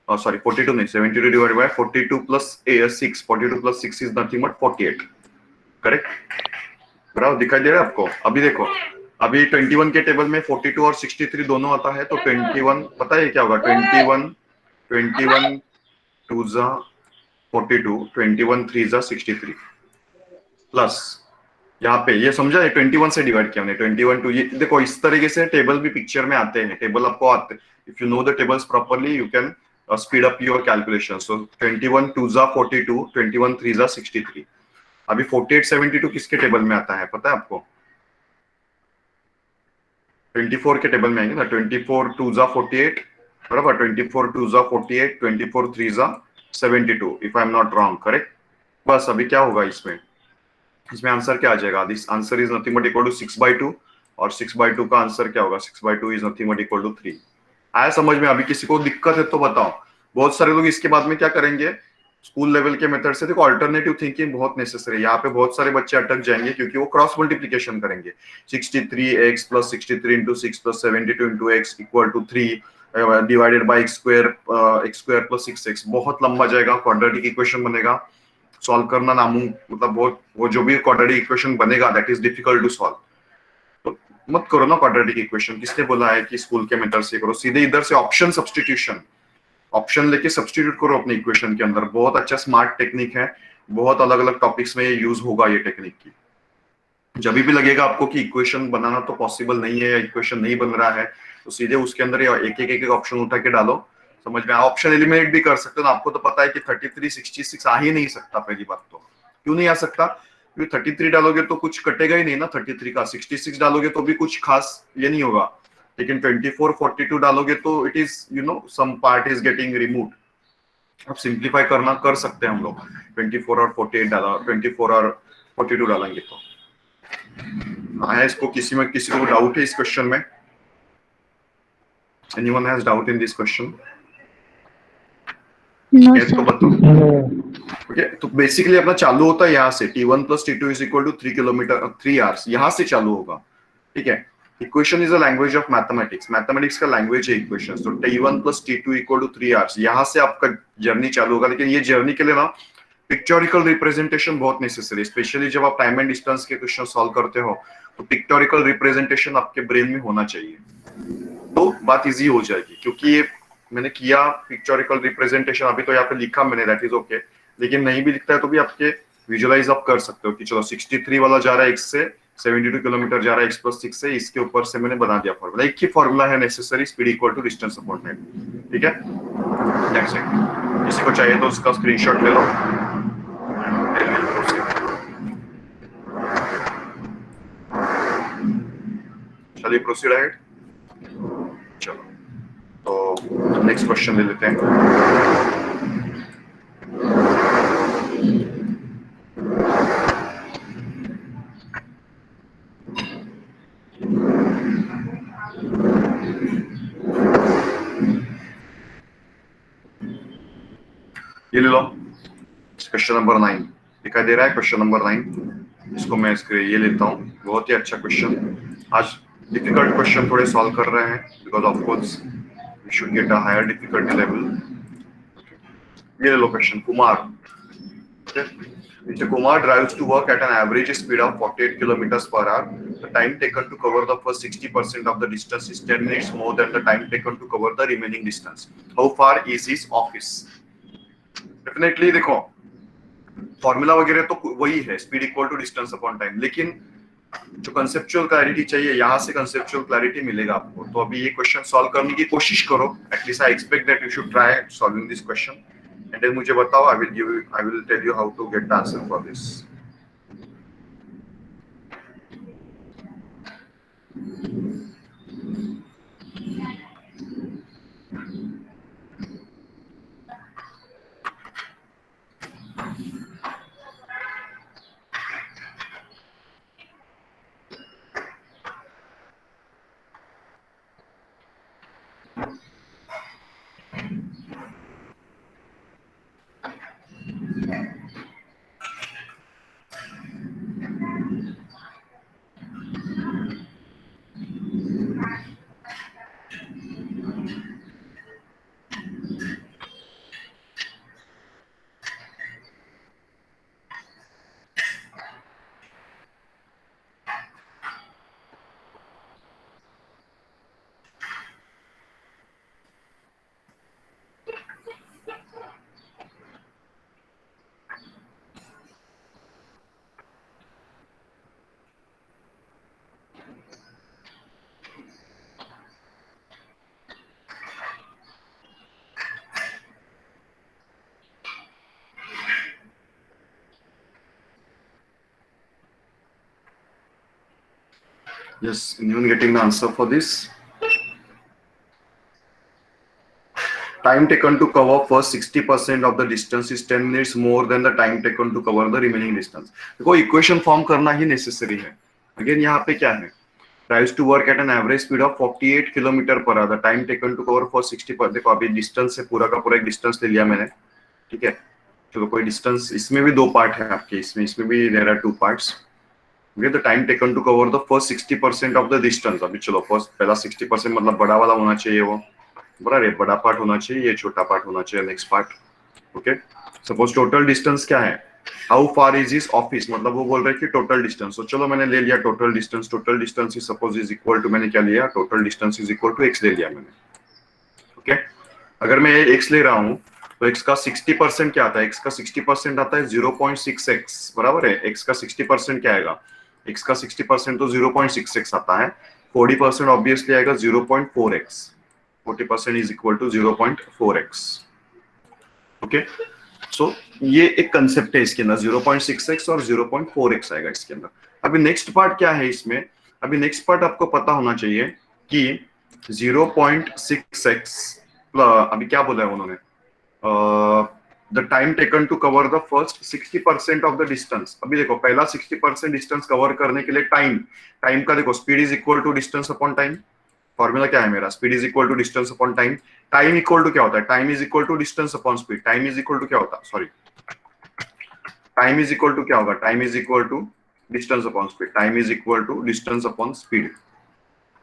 सॉरी 42 नहीं, 72 divided by 42 plus 6, 42 plus 6 is nothing but 48, correct. बराबर दिखाई दे रहा है आपको? अभी देखो, अभी 21 के टेबल में 42 और 63 दोनों आता है, तो 21 पता है क्या होगा? 21 2 जा 42, 21 3 जा 63 प्लस यहाँ पे ये समझा है 21 से डिवाइड किया हमने, 21 2। ये देखो इस तरीके से टेबल भी पिक्चर में आते हैं, टेबल आपको आते हैं। If you know the tables properly you can speed up your calculation. So 21 2 जा 42, 21 3 जा 63। अभी 48 72 किसके टेबल में आता है पता है आपको? 24 के टेबल में आएंगे ना। 24 2 जा 48, बराबर, 24 2 जा 48, 24 3 जा 72, if I am not wrong, correct. बस अभी क्या होगा इसमें आंसर क्या आ जाएगा? This answer is nothing but equal to 6/2, और 6/2 का आंसर क्या होगा? 6/2 is nothing but equal to 3। आया समझ में? अभी किसी को दिक्कत है तो बताओ, बहुत सारे लोग इसके बाद में क्या करेंगे, स्कूल लेवल के मेथड से, देखो अल्टरनेटिव थिंकिंग बहुत नेसेसरी है। यहाँ पे बहुत सारे बच्चे अटक जाएंगे क्योंकि वो क्रॉस मल्टीप्लीकेशन करेंगे, 63x plus 63 into 6 plus 72 into x equal to 3 divided by x square plus 6x, बहुत लंबा जाएगा, क्वाड्रेटिक इक्वेशन बनेगा, सॉल्व करना नामुमकिन, मतलब बहुत, वो जो भी क्वाड्रेटिक इक्वेशन बनेगा that is difficult to solve. तो मत करो ना क्वाड्रेटिक इक्वेशन, किसने बोला है कि स्कूल के मेथड से करो, सीधे इधर से ऑप्शन सब्स्टिट्यूशन, ऑप्शन लेके सब्स्टिट्यूट करो अपने इक्वेशन के अंदर। बहुत अच्छा स्मार्ट टेक्निक है, बहुत अलग अलग टॉपिक्स में ये यूज होगा ये टेक्निक की। जब भी लगेगा आपको कि इक्वेशन बनाना तो पॉसिबल नहीं है या इक्वेशन नहीं बन रहा है, तो सीधे उसके अंदर एक एक ऑप्शन उठा के डालो, समझ में। ऑप्शन एलिमिनेट भी कर सकते हो ना, आपको तो पता है कि 33 66 आ ही नहीं सकता। पहली बात तो क्यों नहीं आ सकता, क्योंकि 33 डालोगे तो कुछ कटेगा ही नहीं ना 33 का, 66 डालोगे तो भी कुछ खास ये नहीं होगा, लेकिन 24 42 डालोगे तो it is some part is getting removed. अब सिंप्लीफाई करना कर सकते हैं हम लोग, 24 और 48 डाला, 24 और 42 डालेंगे तो आया। इसको किसी को डाउट है इस क्वेश्चन में? Anyone has doubt in this question? No, तो sir. बताओ। ओके, तो बेसिकली अपना चालू होता है यहाँ से, T1 plus T2 is equal to 3 kilometre 3 hours, यहाँ से चालू होगा, ठीक है। Equation is a language of mathematics, mathematics का लैंग्वेज है इक्वेशन। तो T1 plus T2 equal to 3 hours, यहाँ से आपका जर्नी चालू होगा। लेकिन ये जर्नी के लिए ना पिक्चोरिकल रिप्रेजेंटेशन बहुत नेसेसरी है, स्पेशली जब आप टाइम एंड डिस्टेंस के क्वेश्चन सॉल्व करते हो, तो पिक्चोरिकल रिप्रेजेंटेशन आपके ब्रेन में होना चाहिए, तो बात इजी हो जाएगी। क्योंकि ये मैंने किया पिक्चोरिकल रिप्रेजेंटेशन, अभी तो यहाँ पे लिखा मैंने, दैट इज ओके, लेकिन नहीं भी लिखता है तो भी आपके विजुअलाइज आप कर सकते हो कि चलो 63 वाला जा रहा है x से, 72 किलोमीटर जा रहा है x प्लस 6 से, इसके ऊपर से मैंने बना दिया फॉर्मूला। एक ही फॉर्मूला है necessary, speed equal to distance upon time, ठीक है। That's it. किसी को चाहिए तो उसका स्क्रीनशॉट ले लो। चलिए प्रोसीड अहेड। चलो तो नेक्स्ट क्वेश्चन ले लेते हैं। ये ले लो, क्वेश्चन नंबर 9 दिखाई दे रहा है, क्वेश्चन नंबर 9। इसको मैं ये लेता हूँ, बहुत ही अच्छा क्वेश्चन। आज डिफिकल्ट क्वेश्चन थोड़े सॉल्व कर रहे हैं, because of course we should get a higher difficulty level. ये ले लो question, Kumar, Mr. Kumar drives to work at an average speed of 48 kilometers per hour. The time taken to cover the first 60% of the distance is 10 minutes more than the time taken to cover the remaining distance. How far is his office? Definitely देखो formula वगैरह तो वही है, speed equal to distance upon time, लेकिन जो conceptual clarity चाहिए, यहाँ से कंसेप्चुअल क्लैरिटी मिलेगा आपको। तो अभी ये क्वेश्चन सॉल्व करने की कोशिश करो, at least I expect that you should try solving this question, and then मुझे बताओ, I will tell you how to get the answer for this. Yes, anyone getting the answer for this? Time taken to cover first 60% of the distance is 10 minutes more than the time taken to cover the remaining distance. देखो equation form करना ही necessary है। Again यहाँ पे क्या है, tries to work at an average speed of 48 kilometre per hour, time taken to cover for 60 देखो अभी distance से पूरा का पूरा एक डिस्टेंस ले लिया मैंने, ठीक है। चलो कोई डिस्टेंस, इसमें भी 2 पार्ट है आपके, इसमें भी there are 2 parts. Okay, the time taken to cover the first 60% of the distance. अभी चलो फर्स्ट पहला 60% मतलब बड़ा वाला होना चाहिए, वो बड़ा पार्ट होना चाहिए, ये छोटा पार्ट होना चाहिए next part. Okay, suppose total distance क्या है, how far is his office, मतलब वो बोल रहे हैं कि टोटल डिस्टेंस। तो चलो मैंने ले लिया total distance, total distance is suppose is equal to, मैंने क्या लिया, total distance is equal to x ले लिया मैंने। ओके, अगर मैं x ले रहा हूं तो x का 60% क्या आता है, x का 60% आता है 0.6x, बराबर है। x का 60% क्या आएगा, x का 60% तो 0.6x आता है, 40% ऑब्वियसली आएगा 0.4x, 40% is equal to 0.4x। Okay, so ये एक कंसेप्ट है इसके अंदर, 0.6x और 0.4x आएगा इसके अंदर। अभी नेक्स्ट पार्ट क्या है इसमें, अभी नेक्स्ट पार्ट आपको पता होना चाहिए कि 0.6x अभी क्या बोला है उन्होंने, the time taken to cover the first 60% of the distance. अभी देखो पहला 60% डिस्टेंस कवर करने के लिए टाइम का देखो, speed is equal to distance upon time. Formula क्या है मेरा, speed is equal to distance upon time. Time equal to क्या होता है, time is equal to distance upon speed. Time is equal to क्या होता है, sorry, time is equal to क्या होगा, time is equal to distance upon speed. Time is equal to distance upon speed,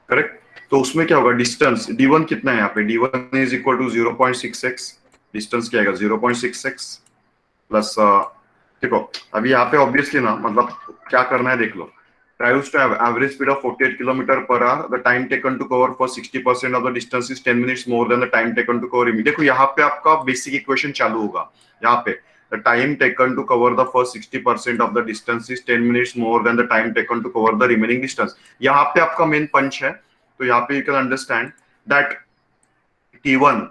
correct. तो उसमें क्या होगा, distance d1 कितना है यहाँ पे, d1 is equal to 0.6x, distance क्या आएगा 0.6x प्लस, देखो अभी यहाँ पे ऑब्वियसली ना, मतलब क्या करना है देख लो, drives to average speed of 48 km per hour. The time taken to cover for 60% of the distance is 10 minutes more than the time taken to cover immediately. देखो यहाँ पे आपका बेसिक इक्वेशन चालू होगा, यहाँ पे the time taken to cover the first 60% of the distance is 10 minutes more than the time taken to cover the remaining distance. यहाँ पे आपका मेन पंच है, तो यहाँ पे you can understand that T1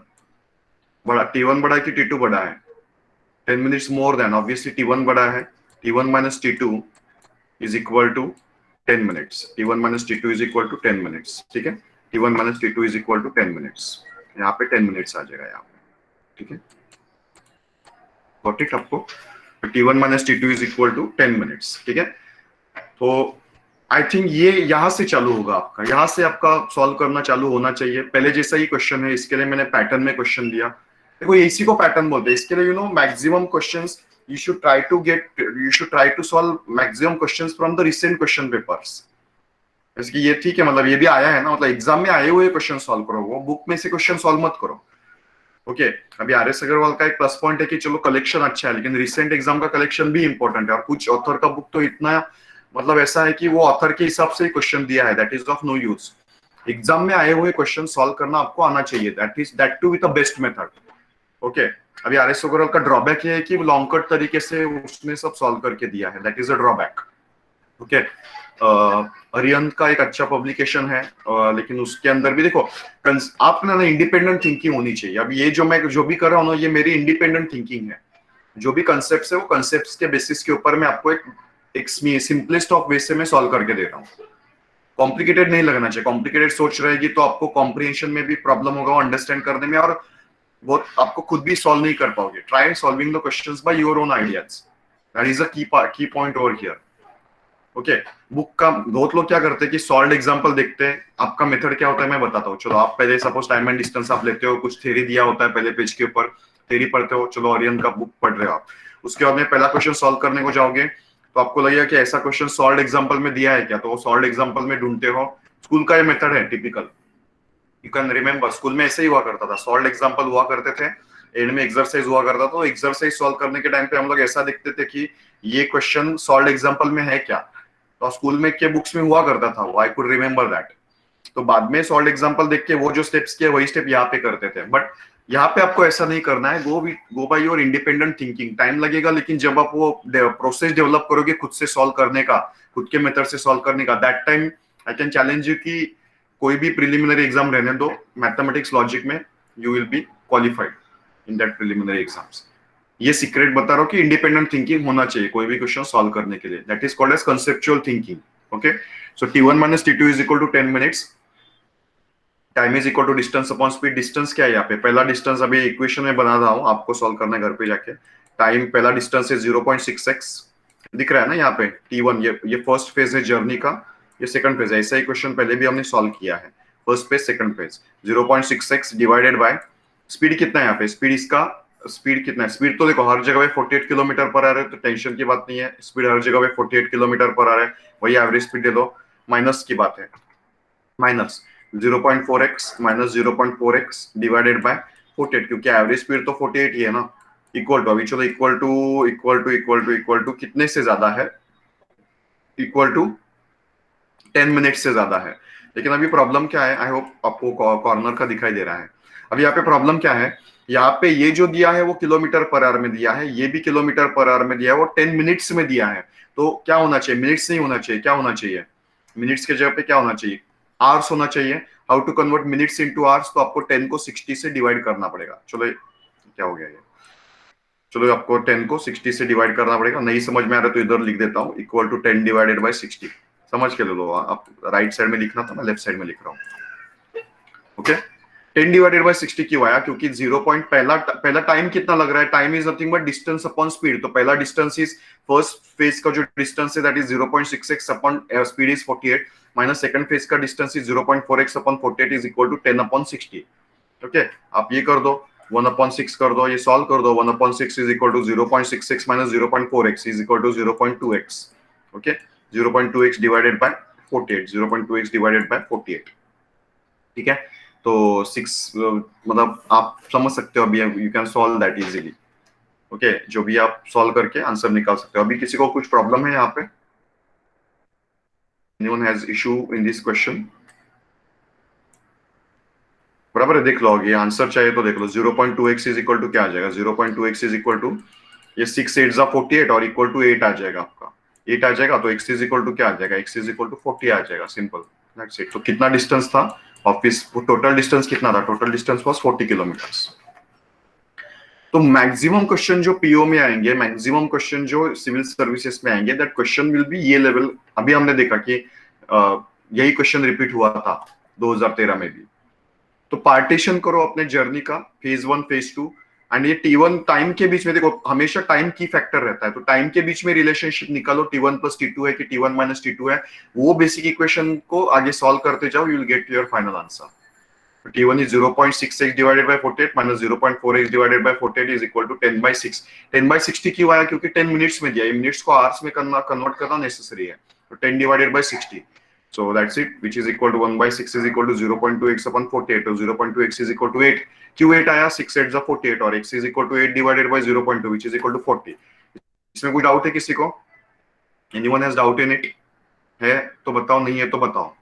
बड़ा है कि T2 बड़ा है, 10 minutes more than, obviously T1 बड़ा है, T1 minus T2 is equal to 10 minutes. T1 minus T2 is equal to 10 minutes. ठीक है, T1 minus T2 is equal to 10 minutes. यहाँ पे 10 minutes आ जाएगा यहाँ पे, ठीक है, got it आपको। T1 minus T2 is equal to 10 minutes, ठीक है। तो आई थिंक ये यहाँ से चालू होगा आपका, यहाँ से आपका सॉल्व करना चालू होना चाहिए। पहले जैसा ही क्वेश्चन है, इसके लिए मैंने पैटर्न में क्वेश्चन दिया, देखो इसी को पैटर्न बोलते हैं। इसके लिए you know maximum questions you should try to solve maximum questions from the recent question papers। इसकी ये ठीक है, मतलब ये भी आया है ना, मतलब एग्जाम में आए हुए क्वेश्चन सॉल्व करो, वो बुक में से क्वेश्चन सॉल्व मत करो। ओके, अभी आर.एस. अग्रवाल का एक प्लस पॉइंट है कि चलो कलेक्शन अच्छा है, लेकिन रिसेंट एग्जाम का कलेक्शन भी इंपॉर्टेंट है। और कुछ ऑथर का बुक तो इतना मतलब ऐसा है कि वो ऑथर के हिसाब से क्वेश्चन दिया है, that is of no use. Exam में आए हुए क्वेश्चन सॉल्व करना आपको आना चाहिए, that too with the best method. Okay, अभी आर.एस. अग्रवाल का ड्रॉबैक ये है कि लॉन्ग कट तरीके से उसने सब सॉल्व करके दिया है, that is a drawback. Okay, Arihant का एक अच्छा पब्लिकेशन है, लेकिन उसके अंदर भी देखो आपको ना इंडिपेंडेंट थिंकिंग होनी चाहिए। अब ये जो मैं जो भी कर रहा हूँ ना, ये मेरी इंडिपेंडेंट थिंकिंग है। जो भी कंसेप्ट है वो कंसेप्ट के बेसिस के ऊपर मैं आपको एक सिंपलेस्ट ऑफ वे से मैं सॉल्व करके दे रहा हूँ। कॉम्प्लिकेटेड नहीं लगना चाहिए, कॉम्प्लिकेटेड सोच रहेगी तो आपको कॉम्प्रिहेंशन में भी प्रॉब्लम होगा, अंडरस्टैंड करने में, और वो आपको खुद भी सॉल्व नहीं कर पाओगे। Try solving the questions by your own ideas, that is a key point over here. Okay, book का बहुत लोग क्या करते हैं कि सॉल्व्ड एग्जांपल देखते हैं। आपका मेथड क्या होता है मैं बताता हूँ। चलो आप पहले सपोज टाइम एंड डिस्टेंस आप लेते हो, कुछ थ्योरी दिया होता है पहले पेज के ऊपर, थ्योरी पढ़ते हो, चलो अरिहंत का बुक पढ़ रहे हो आप। उसके बाद में पहला क्वेश्चन सॉल्व करने को जाओगे तो आपको लगेगा कि ऐसा क्वेश्चन सॉल्व्ड एग्जांपल में दिया है क्या, तो वो सॉल्व्ड एग्जांपल में ढूंढते हो। स्कूल का ये मेथड है typical, you can remember, school में ऐसे ही हुआ करता था, सॉल्व्ड एग्जांपल हुआ करते थे, एंड में एक्सरसाइज हुआ करता था। तो एक्सरसाइज सॉल्व करने के टाइम पे हम लोग ऐसा देखते थे कि ये क्वेश्चन सॉल्व्ड एग्जांपल में है क्या, तो स्कूल में के बुक्स में हुआ करता था वो, आई कुड रिमेम्बर दैट। तो बाद में सॉल्व्ड एग्जांपल देख के वो जो स्टेप्स किए वही स्टेप यहाँ पे करते थे, बट यहाँ पे आपको ऐसा नहीं करना है। Go by your independent thinking. Time लगेगा, लेकिन जब आप वो प्रोसेस डेवलप करोगे खुद से सॉल्व करने का, खुद के मेथड से सॉल्व करने का, that time I can challenge you कि कोई भी प्रिलिमिनरी एग्जाम रहने दो, मैथमेटिक्स लॉजिक में you will be qualified in that preliminary exams. ये सीक्रेट बता रहा हूँ कि इंडिपेंडेंट थिंकिंग होना चाहिए कोई भी क्वेश्चन सॉल्व करने के लिए, that is called as conceptual thinking. Okay, so T1 minus T2 is equal to 10 minutes, time is equal to distance upon speed. Distance क्या है यहाँ पे, पहला डिस्टेंस अभी इक्वेशन में बना रहा हूँ, आपको सॉल्व करना है घर पे जाके। टाइम पहला डिस्टेंस है 0.6x, दिख रहा है ना यहाँ पे T1, ये फर्स्ट फेज है जर्नी का, ये सेकंड फेज है। ऐसा ही क्वेश्चन पहले भी हमने सॉल्व किया है, first phase second phase. 0.66 divided by speed कितना है यहाँ पे, स्पीड इसका स्पीड कितना है, स्पीड तो देखो हर जगह पे 48 किलोमीटर पर आ रहा है, तो टेंशन की बात नहीं है, स्पीड हर जगह पे 48 किलोमीटर पर आ रहा है, वही एवरेज स्पीड दे दो। माइनस की बात है, minus 0.4x minus 0.4x divided by 48, क्योंकि एवरेज स्पीड तो 48 ही है ना। इक्वल टू, अभी चलो equal to equal to equal to equal to कितने से ज्यादा है, इक्वल टू 10 मिनट से ज्यादा है। लेकिन अभी प्रॉब्लम क्या है, आई होप आपको कॉर्नर का दिखाई दे रहा है। अब यहाँ पे प्रॉब्लम क्या है, यहाँ पे ये जो दिया है वो किलोमीटर पर आवर में दिया है, ये भी किलोमीटर पर आवर में दिया है, वो 10 मिनट्स में दिया है। तो क्या होना चाहिए, मिनट्स नहीं होना चाहिए, क्या होना चाहिए, मिनट्स के जगह पे क्या होना चाहिए, आवर्स होना चाहिए। How to convert minutes into hours, तो आपको 10 को 60 से डिवाइड करना पड़ेगा। चलो क्या हो गया ये, चलो आपको 10 को 60 से डिवाइड करना पड़ेगा। नहीं समझ में आ रहा तो इधर लिख देता हूँ, इक्वल टू 10 डिवाइडेड बाय 60। समझ के ले लो, आप राइट साइड में लिखना था, मैं लेफ्ट साइड में लिख रहा हूँ। ओके, 10 डिवाइडेड बाय 60 क्यों आया, क्योंकि 0. पहला टाइम कितना लग रहा है, time is nothing but distance upon speed. तो पहला डिस्टेंस इज फर्स्ट फेज का जो डिस्टेंस है that is 0.66 upon speed is 48 minus second phase का distance is 0.4x upon 48 is equal to 10 upon 60। Okay, आप ये कर दो, 1/6 कर दो, ये सॉल्व कर दो। 1/6 is equal to 0.66 minus 0.4x is equal to 0.2x। Okay, 0.2x divided by 48, 0.2x divided by 48। ठीक है, तो 6 मतलब आप समझ सकते हो अभी, you can solve that easily. Okay, जो भी आप सॉल्व करके आंसर निकाल सकते हो। अभी किसी को कुछ प्रॉब्लम है यहाँ पे, anyone has issue in this question? बराबर है, देख लो ये आंसर चाहिए तो देख लो। 0.2x इज इक्वल टू क्या आ जाएगा, 0.2x इज इक्वल टू ये 6 8 48 और इक्वल टू 8 आ जाएगा, आपका 8 आ जाएगा। तो x इज इक्वल टू क्या आ जाएगा, x इज इक्वल टू 40 आ जाएगा, सिंपल, दैट्स इट। तो कितना डिस्टेंस था ऑफिस, टोटल डिस्टेंस कितना था, टोटल डिस्टेंस वाज 40 किलोमीटर्स। तो मैक्सिमम क्वेश्चन जो पीओ में आएंगे, मैक्सिमम क्वेश्चन जो सिविल सर्विसेज में आएंगे, दैट क्वेश्चन विल बी ये लेवल। अभी हमने देखा कि यही क्वेश्चन रिपीट हुआ था 2013 में भी। तो पार्टीशन करो अपने जर्नी का, फेज 1 फेज 2 एंड ये T1 टाइम के बीच में, देखो हमेशा टाइम की फैक्टर रहता है, तो टाइम के बीच में रिलेशनशिप निकालो, T1 प्लस T2 है कि T1 माइनस T2 है, वो बेसिक इक्वेशन को आगे सॉल्व करते जाओ, you will get your final answer. T1 is 0.66 divided by 48 minus 0.4x divided by 48 is equal to 10/6। 10/60 क्यों आया, क्योंकि 10 मिनट्स में दिया, ये मिनट्स को आवर्स में कन्वर्ट करना नेसेसरी है। तो 10 divided by 60, so that's it, which is equal to 1/6 is equal to 0.2x upon 48, और 0.2x is equal to 8। क्यों 8 आया, 6 8 48 और x is equal to 8 divided by 0.2 which is equal to 40। इसमें कोई डाउट है किसी को, anyone has doubt in it? है तो बताओ, नहीं है तो बताओ।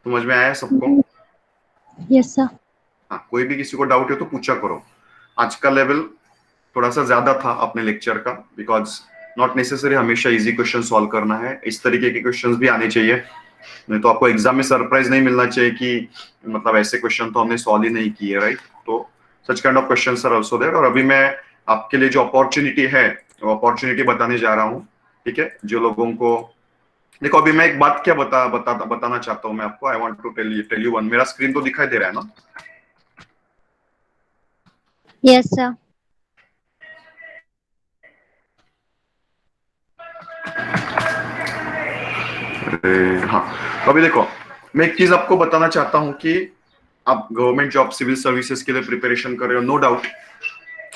समझ में आया सबको? Yes sir. हाँ, कोई भी किसी को डाउट है तो पूछा करो। आज का लेवल थोड़ा सा ज्यादा था अपने लेक्चर का, बिकॉज नॉट नेसेसरी हमेशा इजी क्वेश्चन सॉल्व करना है, इस तरीके के क्वेश्चंस भी आने चाहिए, नहीं तो आपको एग्जाम में सरप्राइज नहीं मिलना चाहिए कि मतलब ऐसे क्वेश्चन तो हमने सॉल्व ही नहीं किए, राइट। तो such kind of questions are also there. और अभी मैं आपके लिए जो अपॉर्चुनिटी है, वो अपॉर्चुनिटी बताने जा रहा हूँ। ठीक है, जो लोगों को, देखो अभी मैं एक बात क्या बताना चाहता हूँ मैं आपको। I want to tell you one, मेरा स्क्रीन तो दिखाई दे रहा है ना? Yes sir. हाँ, अभी देखो मैं एक चीज आपको बताना चाहता हूँ कि आप गवर्नमेंट जॉब सिविल सर्विसेज के लिए प्रिपरेशन कर रहे हो, नो डाउट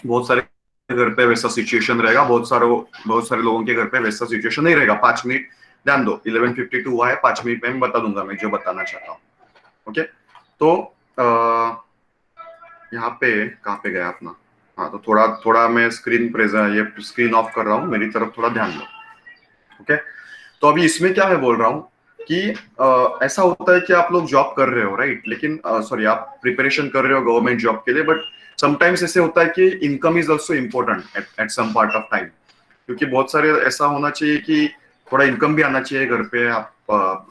बहुत सारे घर पे वैसा सिचुएशन रहेगा, बहुत सारे लोगों के घर पे वैसा सिचुएशन नहीं रहेगा। 5 मिनट ध्यान दो, 11:52 हुआ है, 5 मिनट में मैं बता दूंगा मैं जो बताना चाहता हूँ। ओके, तो यहाँ पे कहाँ पे गया अपना, हाँ, तो थोड़ा मैं ये स्क्रीन ऑफ कर रहा हूँ, मेरी तरफ थोड़ा ध्यान दो। ओके, तो अभी इसमें क्या है बोल रहा हूँ कि ऐसा होता है कि आप लोग जॉब कर रहे हो, राइट, लेकिन सॉरी आप प्रिपरेशन कर रहे हो गवर्नमेंट जॉब के लिए, बट समटाइम्स ऐसे होता है कि income is also important at some part of time, क्योंकि बहुत सारे ऐसा होना चाहिए कि थोड़ा इनकम भी आना चाहिए घर पे। आप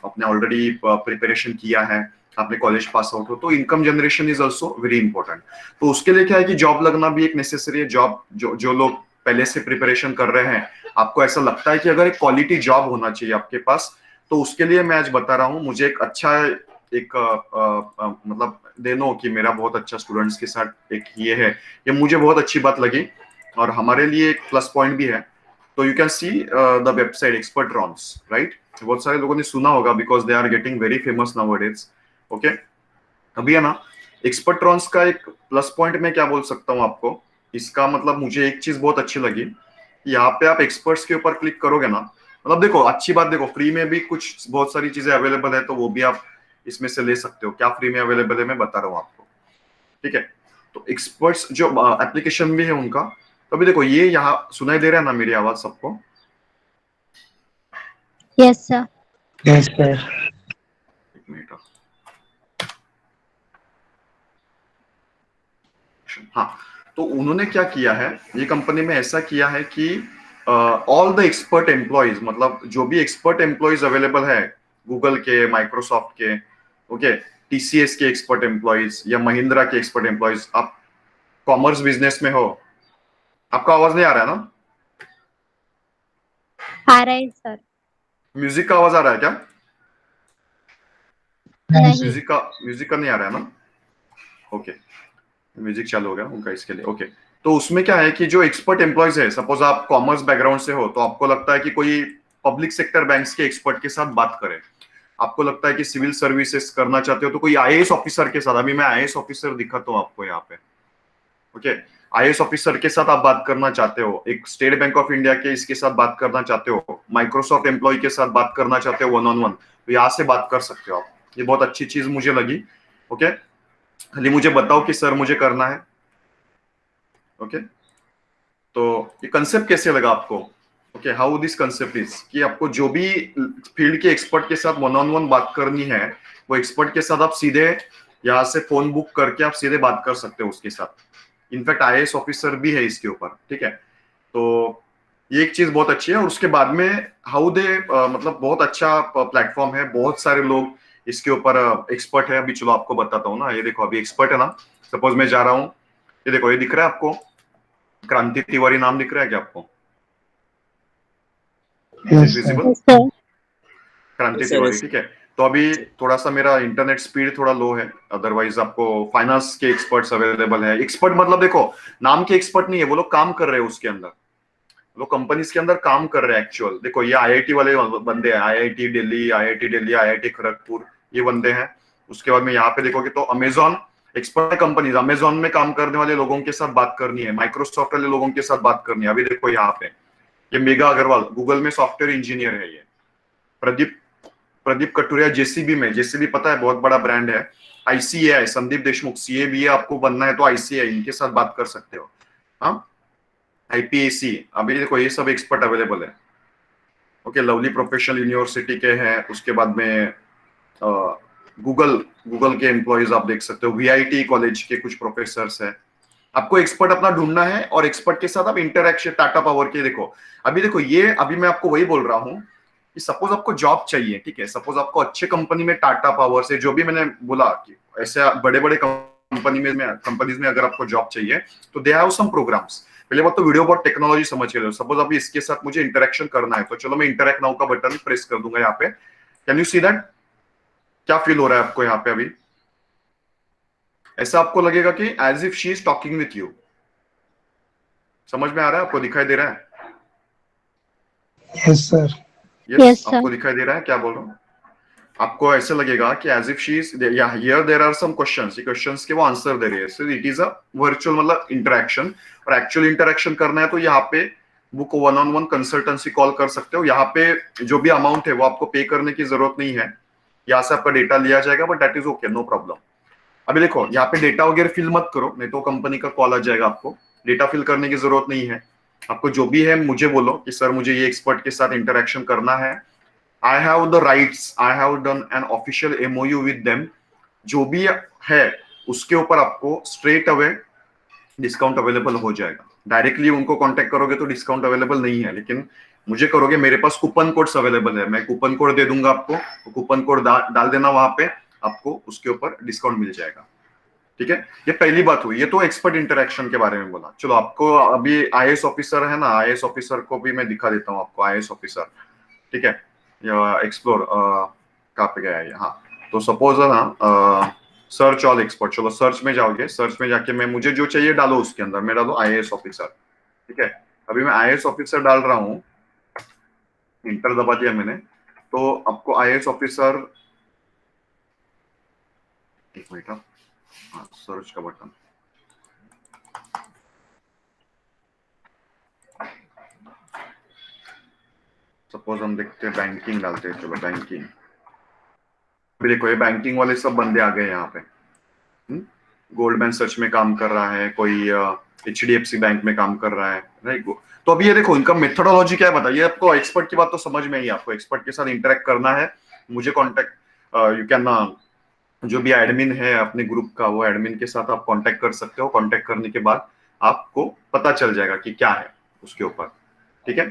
अपने ऑलरेडी प्रिपरेशन किया है, आपने कॉलेज पास आउट हो, तो income generation is also very important. तो उसके लिए क्या है कि जॉब लगना भी एक नेसेसरी है। जॉब जो लोग पहले से प्रिपरेशन कर रहे हैं, आपको ऐसा लगता है कि अगर एक क्वालिटी जॉब होना चाहिए आपके पास, तो उसके लिए मैं आज बता रहा हूँ। मुझे एक अच्छा मतलब दे नो कि मेरा बहुत अच्छा स्टूडेंट्स के साथ एक ये है, ये मुझे बहुत अच्छी बात लगी और हमारे लिए एक प्लस पॉइंट भी है। तो you can see the website Expertrons, right? बहुत सारे लोगों ने सुना होगा because they are getting very famous nowadays. Okay, अभी है ना एक्सपर्ट्रॉन्स का एक प्लस पॉइंट मैं क्या बोल सकता हूँ आपको, इसका मतलब मुझे एक चीज बहुत अच्छी लगी, यहाँ पे आप एक्सपर्ट्स के ऊपर क्लिक करोगे ना, मतलब देखो अच्छी बात, देखो फ्री में भी कुछ बहुत सारी चीजें अवेलेबल है तो वो भी आप इसमें से ले सकते हो। क्या फ्री में अवेलेबल है मैं बता रहा हूँ आपको, ठीक है? तो एक्सपर्ट्स जो एप्लीकेशन भी है उनका, तो अभी देखो ये यहाँ सुनाई दे रहा है ना मेरी आवाज सबको? Yes sir. Yes, sir. एक मिनट, हाँ। तो उन्होंने क्या किया है, ये कंपनी में ऐसा किया है कि ऑल द एक्सपर्ट एम्प्लॉयज, मतलब जो भी एक्सपर्ट एम्प्लॉयज अवेलेबल है गूगल के, माइक्रोसॉफ्ट के, ओके, टीसीएस के एक्सपर्ट एम्प्लॉयज या महिंद्रा के एक्सपर्ट एम्प्लॉयज, आप कॉमर्स बिजनेस में हो, आपका आवाज नहीं आ रहा है ना? आ रहा है सर। म्यूजिक का आवाज आ रहा है क्या? नहीं। म्यूजिक का नहीं आ रहा है ना? ओके, म्यूजिक चालू हो गया उनका इसके लिए। ओके, तो उसमें क्या है कि जो एक्सपर्ट एम्प्लॉयज है, सपोज आप कॉमर्स बैकग्राउंड से हो तो आपको लगता है कि कोई पब्लिक सेक्टर बैंक्स के एक्सपर्ट के साथ बात करें, आपको लगता है कि सिविल सर्विसेज करना चाहते हो तो कोई आईएएस ऑफिसर के साथ, अभी मैं आईएएस ऑफिसर दिखाता हूँ आपको यहाँ पे, ओके, आईएएस ऑफिसर के साथ आप बात करना चाहते हो, एक स्टेट बैंक ऑफ इंडिया के इसके साथ बात करना चाहते हो, माइक्रोसॉफ्ट एम्प्लॉय के साथ बात करना चाहते हो 1-on-1, तो यहाँ से बात कर सकते हो आप। ये बहुत अच्छी चीज मुझे लगी। ओके, खाली मुझे बताओ कि सर मुझे करना है। ओके, तो ये कंसेप्ट कैसे लगा आपको? Okay, how this concept is कि आपको जो भी फील्ड के एक्सपर्ट के साथ 1-on-1 बात करनी है, वो एक्सपर्ट के साथ आप सीधे यहाँ से फोन बुक करके आप सीधे बात कर सकते हो उसके साथ। इनफैक्ट आईएएस ऑफिसर भी है इसके ऊपर, ठीक है? तो ये एक चीज बहुत अच्छी है। और उसके बाद में हाउ दे, मतलब बहुत अच्छा प्लेटफॉर्म है, बहुत सारे लोग इसके ऊपर एक्सपर्ट है। अभी चलो आपको बताता हूँ ना, ये देखो अभी एक्सपर्ट है ना, सपोज मैं जा रहा हूँ, ये देखो, ये दिख रहा है आपको, क्रांति तिवारी नाम दिख रहा है क्या आपको? Yes, sir. Visible? Yes sir. क्रांति Yes, sir, तिवारी, yes. ठीक है। तो अभी थोड़ा सा मेरा इंटरनेट स्पीड थोड़ा लो है, अदरवाइज आपको फाइनेंस के एक्सपर्ट्स अवेलेबल है। एक्सपर्ट मतलब देखो नाम के एक्सपर्ट नहीं है, वो लोग काम कर रहे हैं उसके अंदर, लोग कंपनीज के अंदर काम कर रहे हैं एक्चुअल। देखो ये आईआईटी वाले बंदे हैं, आईआईटी दिल्ली, आईआईटी खड़गपुर, ये बंदे हैं। उसके बाद में यहाँ पे देखोगे तो अमेजॉन एक्सपर्ट कंपनीज, अमेजॉन में काम करने वाले लोगों के साथ बात करनी है, माइक्रोसॉफ्ट वाले लोगों के साथ बात करनी है। अभी देखो यहाँ पे ये मेघा अग्रवाल गूगल में सॉफ्टवेयर इंजीनियर है, ये प्रदीप कटुरिया जेसीबी में, जेसीबी पता है बहुत बड़ा ब्रांड है। आईसीएआई संदीप देशमुख सीए भी है, आपको बनना है तो आईसीएआई इनके साथ बात कर सकते हो। हाँ, आईपीएसी, अभी देखो ये सब एक्सपर्ट अवेलेबल है। ओके, लवली प्रोफेशनल यूनिवर्सिटी के हैं, उसके बाद में गूगल के एम्प्लॉयज आप देख सकते हो, वीआईटी कॉलेज के कुछ प्रोफेसर है। आपको एक्सपर्ट अपना ढूंढना है और एक्सपर्ट के साथ आप इंटरैक्शन, टाटा पावर के देखो, अभी देखो ये, अभी मैं आपको वही बोल रहा हूँ कि सपोज आपको जॉब चाहिए, ठीक है, सपोज आपको अच्छे कंपनी में, टाटा पावर से, जो भी मैंने बोला कि ऐसे बड़े बड़े कंपनीज में अगर आपको जॉब चाहिए तो दे हैव सम प्रोग्राम्स। पहले बात तो वीडियो बहुत टेक्नोलॉजी समझ के लो। सपोज अभी इसके साथ मुझे इंटरेक्शन करना है तो चलो मैं इंटरेक्ट नाउ का बटन प्रेस कर दूंगा यहाँ पे। Can you see that? क्या फील हो रहा है आपको यहाँ पे? अभी ऐसा आपको लगेगा कि as if she is talking with you. समझ में आ रहा है आपको? दिखाई दे रहा है? Yes, sir. Yes, sir. आपको दिखाई दे रहा है? क्या बोल रहा हूँ? आपको ऐसे लगेगा कि as if she is, here there are some questions, ये क्वेश्चंस के वो आंसर दे रही है। So it is a virtual मतलब इंटरेक्शन। और एक्चुअल इंटरेक्शन करना है तो यहाँ पे बुक 1-on-1 कंसल्टेंसी कॉल कर सकते हो। यहाँ पे जो भी अमाउंट है वो आपको पे करने की जरूरत नहीं है, यहाँ से आपका डेटा लिया जाएगा, but that is okay, no problem. अभी देखो यहाँ पे डेटा वगैरह फिल मत करो, नहीं तो कंपनी का कॉल आ जाएगा। आपको डेटा फिल करने की जरूरत नहीं है। आपको जो भी है मुझे बोलो कि सर मुझे ये एक्सपर्ट के साथ इंटरेक्शन करना है, I have the rights, I have done an official MOU with them, जो भी है उसके ऊपर आपको स्ट्रेट अवे डिस्काउंट अवेलेबल हो जाएगा। डायरेक्टली उनको कांटेक्ट करोगे तो डिस्काउंट अवेलेबल नहीं है, लेकिन मुझे करोगे, मेरे पास कूपन कोड्स अवेलेबल है, मैं कूपन कोड दे दूंगा आपको, तो कूपन कोड डाल देना वहां पे, आपको उसके ऊपर डिस्काउंट मिल जाएगा। ठीक है, ये पहली बात हुई। ये तो एक्सपर्ट इंटरेक्शन के बारे में बोला। चलो आपको अभी आईएएस ऑफिसर है ना, आईएएस ऑफिसर को भी मैं दिखा देता हूँ आपको, आईएएस ऑफिसर, ठीक है, एक्सप्लोर कहाँ पे गया है? हाँ, तो सपोज है ना, सर्च ऑल एक्सपर्ट, चलो सर्च में जाओगे, सर्च में जाके मैं, मुझे जो चाहिए डालो उसके अंदर, मैं डालो आईएएस ऑफिसर, ठीक है। अभी मैं आईएएस ऑफिसर डाल रहा हूँ इंटर दबा दिया मैंने, तो आपको आईएएस ऑफिसर, एक मिनट, हाँ सर्च का बटन, सपोज हम देखते हैं बैंकिंग डालते हैं, चलो बैंकिंग, देखो ये बैंकिंग वाले सब बंदे आ गए यहाँ पे। गोल्डमैन सच में काम कर रहा है, कोई एचडीएफसी बैंक में काम कर रहा है, राइट। तो अभी ये देखो इनका मेथोडोलॉजी क्या है बताइए आपको। एक्सपर्ट की बात तो समझ में ही, आपको एक्सपर्ट के साथ इंटरेक्ट करना है, मुझे कॉन्टेक्ट, यू कैन, जो भी एडमिन है अपने ग्रुप का, वो एडमिन के साथ आप कांटेक्ट कर सकते हो। कांटेक्ट करने के बाद आपको पता चल जाएगा कि क्या है उसके ऊपर, ठीक है।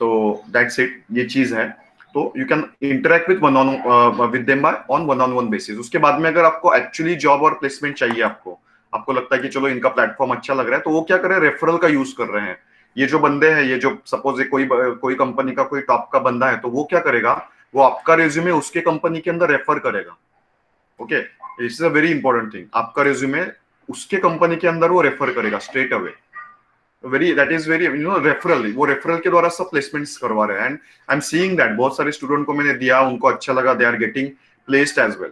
तो दैट्स इट, ये चीज है। तो you can interact with them by on one on one basis. उसके बाद में अगर आपको एक्चुअली जॉब और प्लेसमेंट चाहिए, आपको लगता है कि चलो इनका प्लेटफॉर्म अच्छा लग रहा है, तो वो क्या करे, रेफरल का यूज कर रहे हैं। ये जो बंदे हैं, ये जो सपोज कोई कंपनी का कोई टॉप का बंदा है, तो वो क्या करेगा, वो आपका रिज्यूमे उसके कंपनी के अंदर रेफर करेगा। Okay, this is a very important thing. आपका रिज्यूमे उसके कंपनी के अंदर वो रेफर करेगा straight away. That is very, referral, वो रेफरल के द्वारा सब प्लेसमेंट्स करवा रहे हैं। And I am seeing that बहुत सारे स्टूडेंट को मैंने दिया, उनको अच्छा लगा, they are getting placed as well.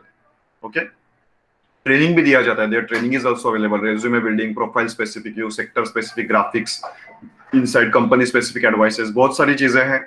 Okay, training भी दिया जाता है, there training is also available, resume building, profile specific use, sector specific graphics, inside company specific advices, बहुत सारी चीजें हैं।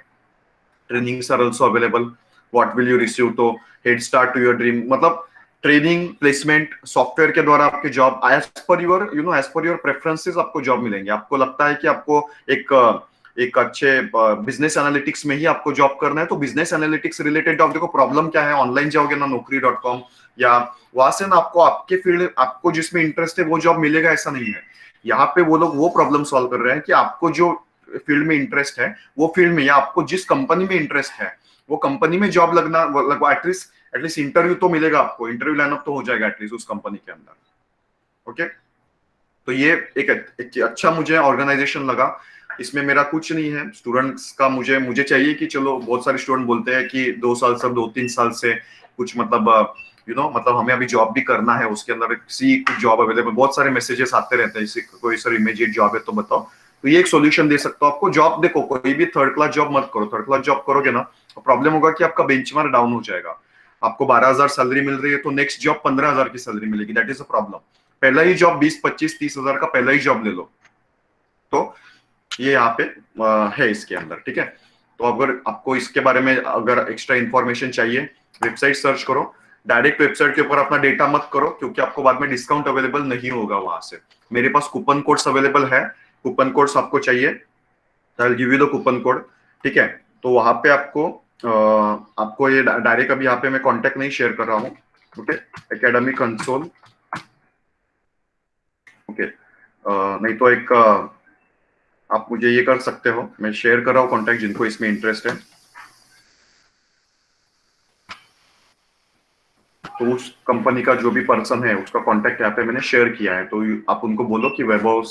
Trainings are also available. What will you receive, तो head start to your dream, मतलब ट्रेनिंग, प्लेसमेंट, सॉफ्टवेयर के द्वारा आपके job as per your, as per your preferences आपको जॉब मिलेंगे। आपको लगता है कि आपको एक अच्छे बिजनेस एनालिटिक्स में ही आपको जॉब करना है, तो बिजनेस एनालिटिक्स रिलेटेड जॉब, देखो प्रॉब्लम क्या है, ऑनलाइन जाओगे ना naukri.com या वहां से ना आपको आपके फील्ड, आपको जिसमें इंटरेस्ट है वो जॉब मिलेगा, ऐसा नहीं है। यहाँ पे वो लोग वो प्रॉब्लम सॉल्व कर रहे हैं कि आपको जो फील्ड में इंटरेस्ट है, वो फील्ड में, या आपको जिस कंपनी में इंटरेस्ट है, वो कंपनी में जॉब लगवा, एटलीस्ट इंटरव्यू तो मिलेगा आपको, इंटरव्यू लाइनअप तो हो जाएगा एटलीस्ट उस कंपनी के अंदर। ओके, तो ये एक अच्छा मुझे ऑर्गेनाइजेशन लगा। इसमें मेरा कुछ नहीं है स्टूडेंट्स का, मुझे चाहिए कि चलो, बहुत सारे स्टूडेंट बोलते हैं कि 2 साल से, 2-3 साल से कुछ, मतलब मतलब हमें अभी जॉब भी करना है, उसके अंदर किसी कुछ जॉब अवेलेबल, बहुत सारे मैसेजेस आते रहते हैं, इसी कोई सर इमीडिएट जॉब है तो बताओ। तो ये एक सॉल्यूशन दे सकता हूँ आपको। जॉब देखो, कोई भी थर्ड क्लास जॉब मत करो। थर्ड क्लास जॉब करोगे ना, तो प्रॉब्लम होगा कि आपका बेंचमार्क डाउन हो जाएगा। आपको 12,000 सैलरी मिल रही है, तो नेक्स्ट जॉब 15,000 की सैलरी मिलेगी, दैट इज अ प्रॉब्लम। पहला ही जॉब 20, 25, 30,000 का पहला ही जॉब ले लो। तो ये यहाँ पे है इसके अंदर, ठीक है। तो अगर आपको इसके बारे में अगर एक्स्ट्रा इंफॉर्मेशन चाहिए, वेबसाइट सर्च करो, डायरेक्ट वेबसाइट के ऊपर अपना डेटा मत करो, क्योंकि आपको बाद में डिस्काउंट अवेलेबल नहीं होगा वहां से। मेरे पास कूपन कोड्स अवेलेबल है, कूपन कोड्स आपको चाहिए, I will give you the coupon code, ठीक है। तो वहां पे आपको ये डायरेक्ट, अभी यहाँ पे मैं कॉन्टेक्ट नहीं शेयर कर रहा हूँ, ओके, एकेडमी कंसोल, ओके, नहीं तो एक आप मुझे ये कर सकते हो, मैं शेयर कर रहा हूँ कॉन्टेक्ट जिनको इसमें इंटरेस्ट है। तो उस कंपनी का जो भी पर्सन है, उसका कॉन्टेक्ट यहाँ पे मैंने शेयर किया है। तो आप उनको बोलो कि वैभव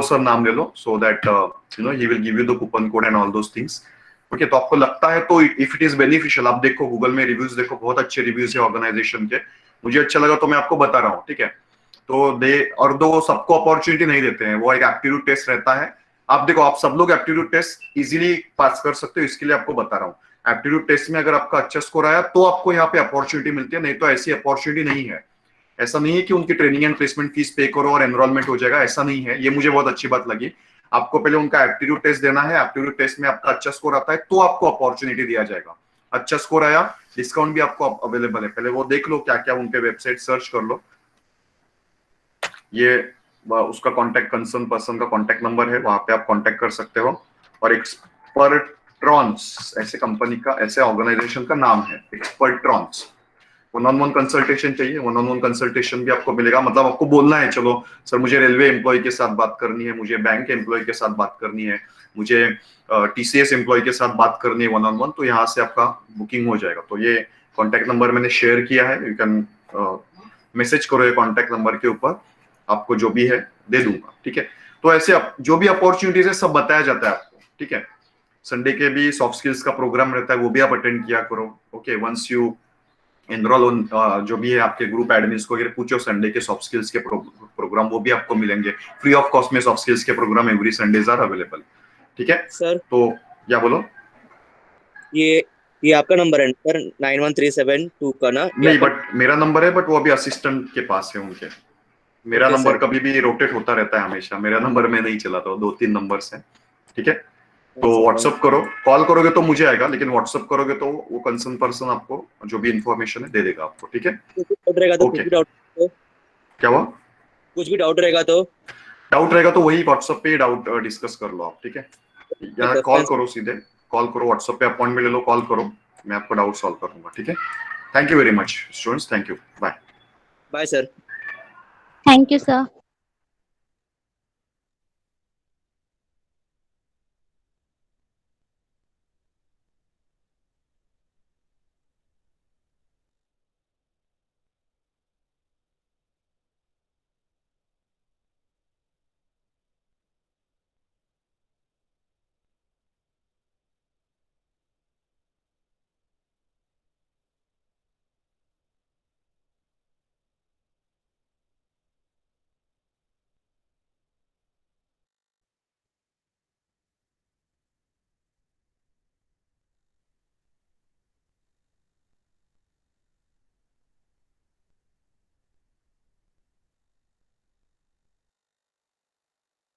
सर नाम ले लो, so that he will give you the coupon code and all those things. Okay, तो आपको लगता है तो इफ इट इज बेनिफिशियल, आप देखो गूगल में रिव्यूज देखो, बहुत अच्छे रिव्यूज है ऑर्गेनाइजेशन के, मुझे अच्छा लगा तो मैं आपको बता रहा हूँ, ठीक है। तो दो सबको अपॉर्चुनिटी नहीं देते हैं, वो एक एप्टीट्यूड टेस्ट रहता है। आप देखो, आप सब लोग एप्टीट्यूड टेस्ट इजीली पास कर सकते हो, इसके लिए आपको बता रहा हूँ। एप्टीट्यूड टेस्ट में अगर आपका अच्छा स्कोर आया तो आपको यहाँ पे अपॉर्चुनिटी मिलती है, नहीं तो ऐसी अपॉर्चुनिटी नहीं है। ऐसा नहीं है कि उनकी ट्रेनिंग एंड प्लेसमेंट फीस पे करो और एनरोलमेंट हो जाएगा, ऐसा नहीं है। ये मुझे बहुत अच्छी बात लगी। आपको पहले उनका एप्टीट्यूड टेस्ट देना है, एप्टीट्यूड टेस्ट में आपका अच्छा स्कोर आता है तो आपको अपॉर्चुनिटी दिया जाएगा। अच्छा स्कोर आया, डिस्काउंट भी आपको अवेलेबल है, पहले वो देख लो क्या क्या उनके वेबसाइट सर्च कर लो। ये उसका कॉन्टेक्ट, कंसर्न पर्सन का कॉन्टेक्ट नंबर है, वहां पे आप कॉन्टेक्ट कर सकते हो। और एक्सपर्ट्रॉन्स ऐसे कंपनी का, ऐसे ऑर्गेनाइजेशन का नाम है, एक्सपर्ट्रॉन्स। 1-on-1 कंसल्टेशन चाहिए, 1-on-1 कंसल्टेशन भी आपको मिलेगा। मतलब आपको बोलना है, चलो सर मुझे रेलवे एम्प्लॉय के साथ बात करनी है, मुझे बैंक एम्प्लॉय के साथ बात करनी है, मुझे टीसीएस एम्प्लॉय के साथ बात करनी है 1-on-1, तो यहाँ से आपका बुकिंग हो जाएगा। तो ये कॉन्टेक्ट नंबर मैंने शेयर किया है, यू कैन मैसेज करो ये कॉन्टेक्ट नंबर के ऊपर, आपको जो भी है दे दूंगा, ठीक है। तो ऐसे जो भी अपॉर्चुनिटीज है सब बताया जाता है आपको, ठीक है। संडे के भी सॉफ्ट स्किल्स का प्रोग्राम रहता है, वो भी आप अटेंड किया करो, okay. Once you enrol on, जो भी है आपके ग्रुप एडमिन्स को अगर पूछो संडे के सॉफ्ट स्किल्स के प्रोग्राम, वो भी आपको मिलेंगे फ्री ऑफ कॉस्ट में। सॉफ्ट स्किल्स के programme every Sundays are available, ठीक है सर। तो या बोलो। ये आपका नंबर है सर 91372 का ना? नहीं, बट मेरा नंबर है, बट वो अभी असिस्टेंट के पास है उनके। मेरा Okay, नंबर sir. कभी भी रोटेट होता रहता है हमेशा, मेरा नंबर मैं नहीं चलाता हूँ, 2-3 नंबर्स हैं, ठीक है। तो sir. व्हाट्सअप करो, कॉल करोगे तो मुझे आएगा, लेकिन व्हाट्सअप करोगे तो वो कंसर्न पर्सन आपको जो भी इंफॉर्मेशन है दे देगा आपको, ठीक है। कुछ भी डाउट रहेगा तो ओके, तो क्या हुआ? कुछ भी डाउट रहेगा तो डाउट रहेगा तो वही व्हाट्सएप पे डाउट डिस्कस कर लो आप, ठीक है। या sir, कॉल thanks. करो, सीधे कॉल करो, व्हाट्सएप पे अपॉइंटमेंट ले लो, कॉल करो, मैं आपको डाउट सॉल्व करूंगा, ठीक है। Thank you very much students, thank you, bye. Bye, sir. Thank you, sir.